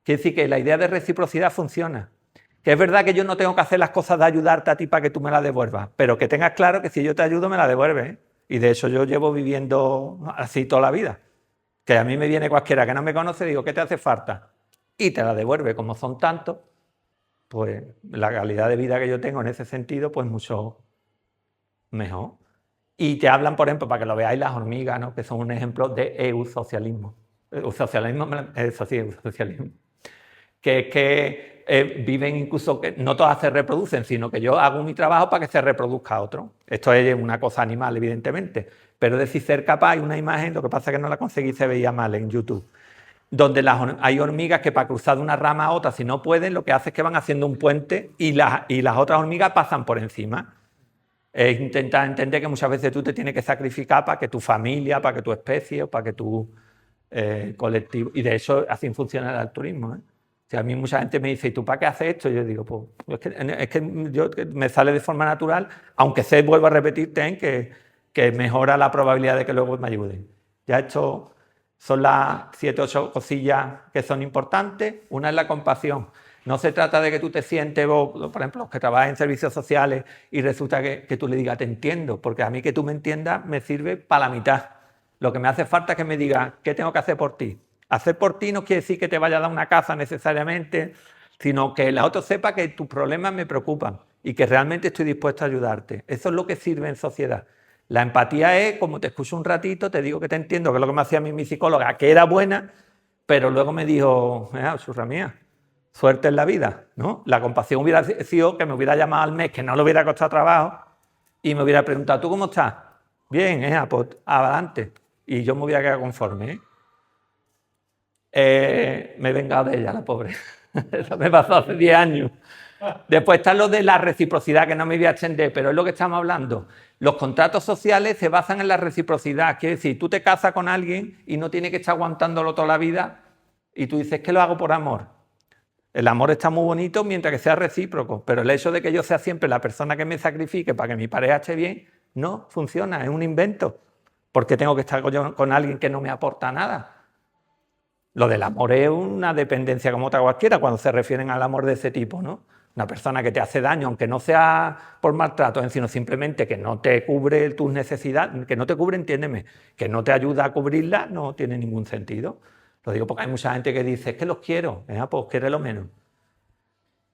Quiere decir que la idea de reciprocidad funciona. Que es verdad que yo no tengo que hacer las cosas de ayudarte a ti para que tú me la devuelvas, pero que tengas claro que si yo te ayudo me la devuelves, Y de eso yo llevo viviendo así toda la vida. Que a mí me viene cualquiera que no me conoce y digo, ¿qué te hace falta? Y te la devuelve. Como son tantos, pues la calidad de vida que yo tengo en ese sentido, pues mucho mejor. Y te hablan, por ejemplo, para que lo veáis, las hormigas, ¿no? Que son un ejemplo de eusocialismo. Eusocialismo. Que es que viven incluso, que no todas se reproducen, sino que yo hago mi trabajo para que se reproduzca otro. Esto es una cosa animal, evidentemente. Pero es decir, ser capaz, hay una imagen, lo que pasa es que no la conseguí, se veía mal en YouTube, donde hay hormigas que para cruzar de una rama a otra, si no pueden, lo que hace es que van haciendo un puente y las otras hormigas pasan por encima. Es intentar entender que muchas veces tú te tienes que sacrificar para que tu familia, para que tu especie, para que tu colectivo... Y de eso así funciona el altruismo, ¿eh? O sea, a mí mucha gente me dice, ¿y tú para qué haces esto? Y yo digo, pues es que yo, me sale de forma natural, aunque sé, vuelvo a repetirte, que mejora la probabilidad de que luego me ayuden. Ya esto son las 7 o 8 cosillas que son importantes. Una es la compasión. No se trata de que tú te sientes, vos, por ejemplo, los que trabajan en servicios sociales y resulta que tú le digas, te entiendo, porque a mí que tú me entiendas me sirve para la mitad. Lo que me hace falta es que me digas, ¿qué tengo que hacer por ti? Hacer por ti no quiere decir que te vaya a dar una casa necesariamente, sino que la otra sepa que tus problemas me preocupan y que realmente estoy dispuesto a ayudarte. Eso es lo que sirve en sociedad. La empatía es, como te escucho un ratito, te digo que te entiendo, que es lo que me hacía a mí mi psicóloga, que era buena, pero luego me dijo, churra mía, suerte en la vida, ¿no? La compasión hubiera sido que me hubiera llamado al mes, que no le hubiera costado trabajo, y me hubiera preguntado, ¿tú cómo estás? Bien, pues adelante. Y yo me hubiera quedado conforme, ¿eh? Me he vengado de ella, la pobre. Eso me pasó hace 10 años. Después está lo de la reciprocidad, que no me voy a extender, pero es lo que estamos hablando. Los contratos sociales se basan en la reciprocidad. Quiere decir, tú te casas con alguien y no tienes que estar aguantándolo toda la vida y tú dices que lo hago por amor. El amor está muy bonito mientras que sea recíproco, pero el hecho de que yo sea siempre la persona que me sacrifique para que mi pareja esté bien, no funciona, es un invento. Porque tengo que estar con alguien que no me aporta nada. Lo del amor es una dependencia como otra cualquiera cuando se refieren al amor de ese tipo, ¿no? Una persona que te hace daño, aunque no sea por maltrato, sino simplemente que no te cubre tus necesidades, que no te cubre, entiéndeme, que no te ayuda a cubrirlas, no tiene ningún sentido. Lo digo porque hay mucha gente que dice, es que los quiero, pues quiere lo menos.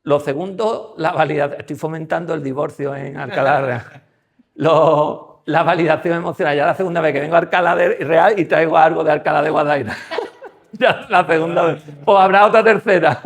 Lo segundo, la validación. Estoy fomentando el divorcio en Alcalá Real. La validación emocional. Ya la segunda vez que vengo a Alcalá Real y traigo algo de Alcalá de Guadaira. Ya la segunda vez. O habrá otra tercera.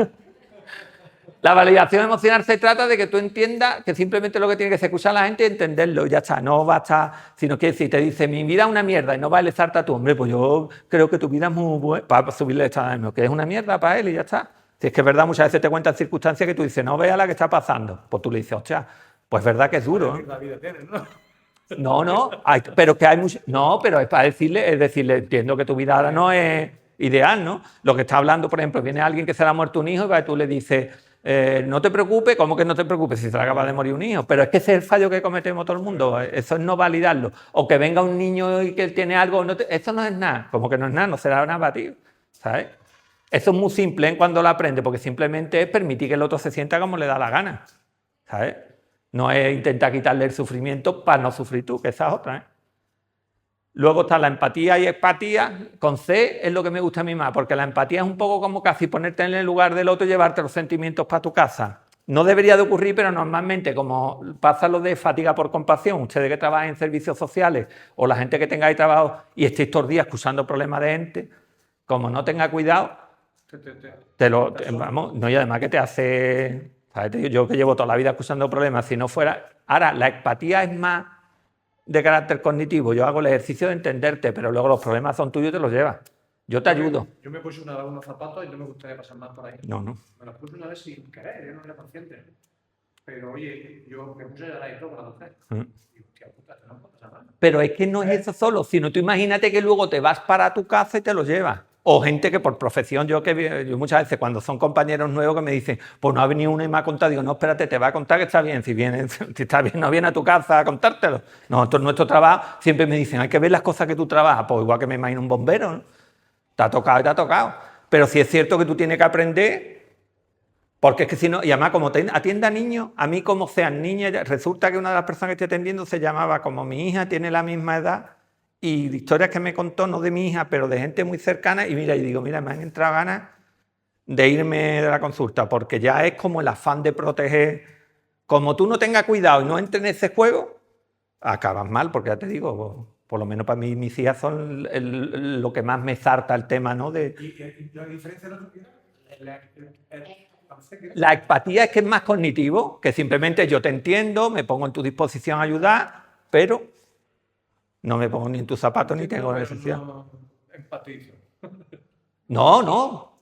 La validación emocional se trata de que tú entiendas que simplemente lo que tiene que escuchar a la gente es entenderlo y ya está. No basta, sino que si te dice mi vida es una mierda y no va a exaltar a tu hombre, pues yo creo que tu vida es muy buena, para subirle el estado de ánimo, que es una mierda para él y ya está. Si es que es verdad, muchas veces te cuentan circunstancias que tú dices, no veas la que está pasando. Pues tú le dices, hostia, pues es verdad que es duro. La vida tiene, ¿no? No, pero que hay mucho. No, pero es para decirle, entiendo que tu vida ahora no es ideal, ¿no? Lo que está hablando, por ejemplo, viene alguien que se le ha muerto un hijo y tú le dices, no te preocupes, ¿cómo que no te preocupes si se le acaba de morir un hijo? Pero es que ese es el fallo que cometemos todo el mundo, eso es no validarlo. O que venga un niño y que él tiene algo, eso no es nada, como que no es nada, no será nada para ti, ¿sabes? Eso es muy simple cuando lo aprende, porque simplemente es permitir que el otro se sienta como le da la gana, ¿sabes? No es intentar quitarle el sufrimiento para no sufrir tú, que esa es otra, ¿eh? Luego está la empatía y empatía. Con C es lo que me gusta a mí más, porque la empatía es un poco como casi ponerte en el lugar del otro y llevarte los sentimientos para tu casa. No debería de ocurrir, pero normalmente, como pasa lo de fatiga por compasión, ustedes que trabajan en servicios sociales o la gente que tenga ahí trabajo y estéis todos los días acusando problemas de gente, como no tenga cuidado, vamos, no, y además que te hace... ¿sabes? Yo que llevo toda la vida acusando problemas, si no fuera... Ahora, la empatía es más de carácter cognitivo. Yo hago el ejercicio de entenderte, pero luego los problemas son tuyos y te los llevas. Yo te ayudo. Yo me puse unos zapatos y no me gustaría pasar más por ahí. No. Me los puse una vez sin querer, yo no era consciente. Pero oye, yo me puse a llorar y todo con la mujer. Y hostia puta, no puedo pasar más. Pero es que no es eso solo, sino tú imagínate que luego te vas para tu casa y te los llevas. O gente que por profesión, yo muchas veces cuando son compañeros nuevos que me dicen, pues no ha venido uno y me ha contado, digo, no, espérate, te va a contar que está bien, si está bien, no viene a tu casa a contártelo. Nosotros, nuestro trabajo, siempre me dicen, hay que ver las cosas que tú trabajas, pues igual que me imagino un bombero, ¿no? Te ha tocado y te ha tocado. Pero sí es cierto que tú tienes que aprender, porque es que si no, y además como atiende a niños, a mí como sean niñas, resulta que una de las personas que estoy atendiendo se llamaba como mi hija, tiene la misma edad, y historias que me contó, no de mi hija, pero de gente muy cercana, y mira, y digo, mira, me han entrado ganas de irme de la consulta, porque ya es como el afán de proteger. Como tú no tengas cuidado y no entres en ese juego, acabas mal, porque ya te digo, por lo menos para mí mis hijas son lo que más me zarta el tema, ¿no? ¿Y la diferencia de los La empatía es que es más cognitivo, que simplemente yo te entiendo, me pongo en tu disposición a ayudar, pero no me pongo ni en tus zapatos ni tengo necesidad. No empatizo. No.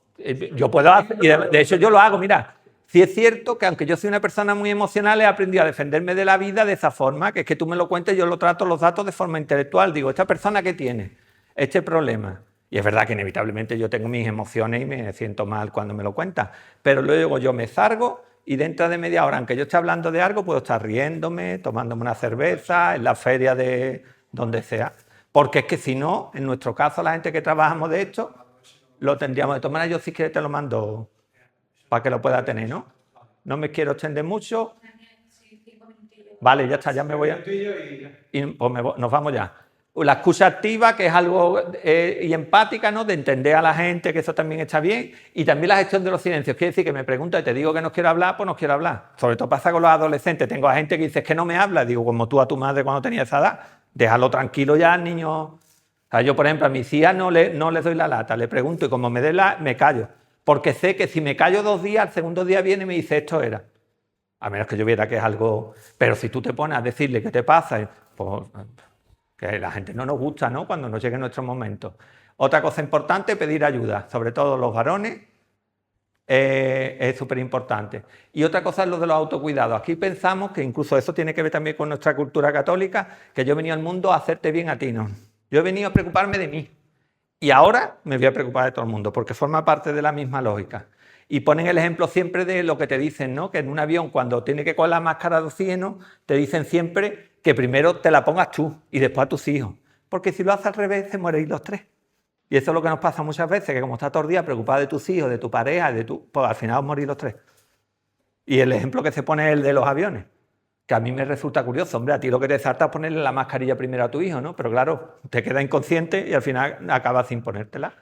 Yo puedo hacer, y de hecho yo lo hago, mira, Sí es cierto que aunque yo soy una persona muy emocional, he aprendido a defenderme de la vida de esa forma, que es que tú me lo cuentes, yo lo trato los datos de forma intelectual. Digo, ¿esta persona qué tiene? Este problema. Y es verdad que inevitablemente yo tengo mis emociones y me siento mal cuando me lo cuentas. Pero luego yo me zargo y dentro de media hora, aunque yo esté hablando de algo, puedo estar riéndome, tomándome una cerveza, en la feria de donde sea. Porque es que si no, en nuestro caso, la gente que trabajamos de esto, lo tendríamos de tomar. Yo si quieres te lo mando para que lo pueda tener, ¿no? No me quiero extender mucho. Vale, ya está, ya me voy a... Y pues nos vamos ya. La escucha activa, que es algo y empática, ¿no? De entender a la gente, que eso también está bien. Y también la gestión de los silencios. Quiere decir que me pregunta y te digo que no quiero hablar, pues no quiero hablar. Sobre todo pasa con los adolescentes. Tengo a gente que dice que no me habla. Digo, como tú a tu madre cuando tenías esa edad. Déjalo tranquilo ya, niño. O sea, yo, por ejemplo, a mis hijas no les doy la lata. Le pregunto y como me dé me callo. Porque sé que si me callo 2 días, al segundo día viene y me dice, esto era. A menos que yo viera que es algo... Pero si tú te pones a decirle qué te pasa, pues... que la gente no nos gusta, ¿no? Cuando nos llegue nuestro momento. Otra cosa importante, pedir ayuda, sobre todo los varones, es súper importante. Y otra cosa es lo de los autocuidados. Aquí pensamos que incluso eso tiene que ver también con nuestra cultura católica, que yo he venido al mundo a hacerte bien a ti, ¿no? Yo he venido a preocuparme de mí. Y ahora me voy a preocupar de todo el mundo, porque forma parte de la misma lógica. Y ponen el ejemplo siempre de lo que te dicen, ¿no? Que en un avión, cuando tiene que coger la máscara de oxígeno, te dicen siempre que primero te la pongas tú y después a tus hijos. Porque si lo haces al revés, se mueren los 3. Y eso es lo que nos pasa muchas veces, que como estás todo el día preocupado de tus hijos, de tu pareja, pues al final os morís los 3. Y el ejemplo que se pone es el de los aviones, que a mí me resulta curioso. Hombre, a ti lo que te salta es ponerle la mascarilla primero a tu hijo, ¿no? Pero claro, te queda inconsciente y al final acabas sin ponértela.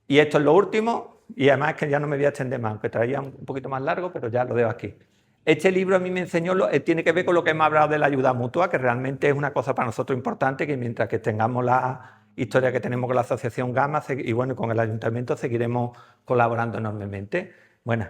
Y esto es lo último, y además es que ya no me voy a extender más, aunque traía un poquito más largo, pero ya lo dejo aquí. Este libro a mí me enseñó, tiene que ver con lo que hemos hablado de la ayuda mutua, que realmente es una cosa para nosotros importante, que mientras que tengamos la historia que tenemos con la Asociación Gama y bueno, con el Ayuntamiento seguiremos colaborando enormemente. Bueno,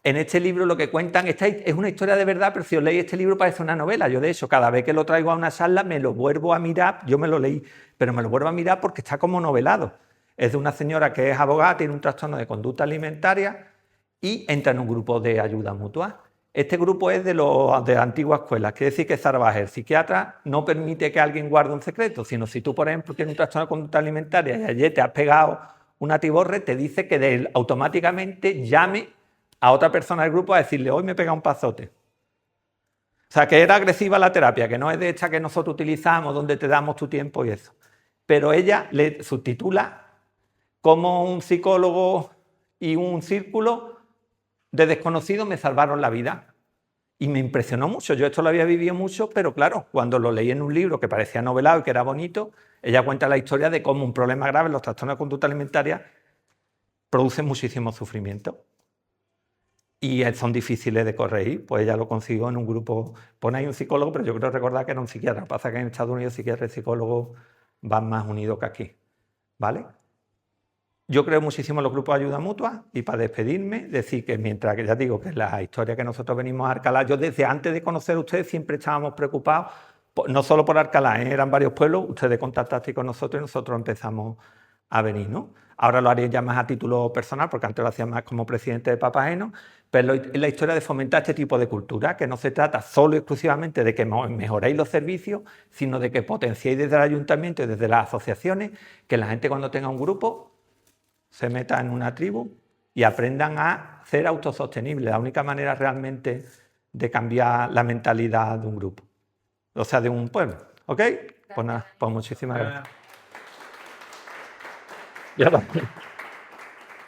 en este libro lo que cuentan, esta es una historia de verdad, pero si os leéis este libro parece una novela. Yo de hecho, cada vez que lo traigo a una charla me lo vuelvo a mirar, yo me lo leí, pero me lo vuelvo a mirar porque está como novelado. Es de una señora que es abogada, tiene un trastorno de conducta alimentaria y entra en un grupo de ayuda mutua. Este grupo es de la antigua escuela, quiere decir que Sarvaje, el psiquiatra, no permite que alguien guarde un secreto, sino si tú, por ejemplo, tienes un trastorno de conducta alimentaria y ayer te has pegado una tiborre, te dice que él automáticamente llame a otra persona del grupo a decirle, hoy me he pegado un pazote. O sea, que era agresiva la terapia, que no es de esta que nosotros utilizamos, donde te damos tu tiempo y eso. Pero ella le subtitula como un psicólogo y un círculo de desconocidos me salvaron la vida. Y me impresionó mucho. Yo esto lo había vivido mucho, pero claro, cuando lo leí en un libro que parecía novelado y que era bonito, ella cuenta la historia de cómo un problema grave, los trastornos de conducta alimentaria, producen muchísimo sufrimiento. Y son difíciles de corregir. Pues ella lo consiguió en un grupo. Pone ahí un psicólogo, pero yo creo recordar que era un psiquiatra. Pasa que en Estados Unidos psiquiatra y psicólogos van más unidos que aquí. ¿Vale? Yo creo muchísimo en los grupos de ayuda mutua y para despedirme, decir que mientras que ya digo que la historia que nosotros venimos a Alcalá, yo desde antes de conocer a ustedes siempre estábamos preocupados, no solo por Alcalá, eran varios pueblos, ustedes contactasteis con nosotros y nosotros empezamos a venir, ¿no? Ahora lo haré ya más a título personal, porque antes lo hacía más como presidente de Papageno, pero es la historia de fomentar este tipo de cultura, que no se trata solo y exclusivamente de que mejoréis los servicios, sino de que potenciéis desde el ayuntamiento y desde las asociaciones, que la gente cuando tenga un grupo se meta en una tribu y aprendan a ser autosostenibles. La única manera realmente de cambiar la mentalidad de un grupo, o sea, de un pueblo. ¿Ok? Pues nada, pues muchísimas gracias.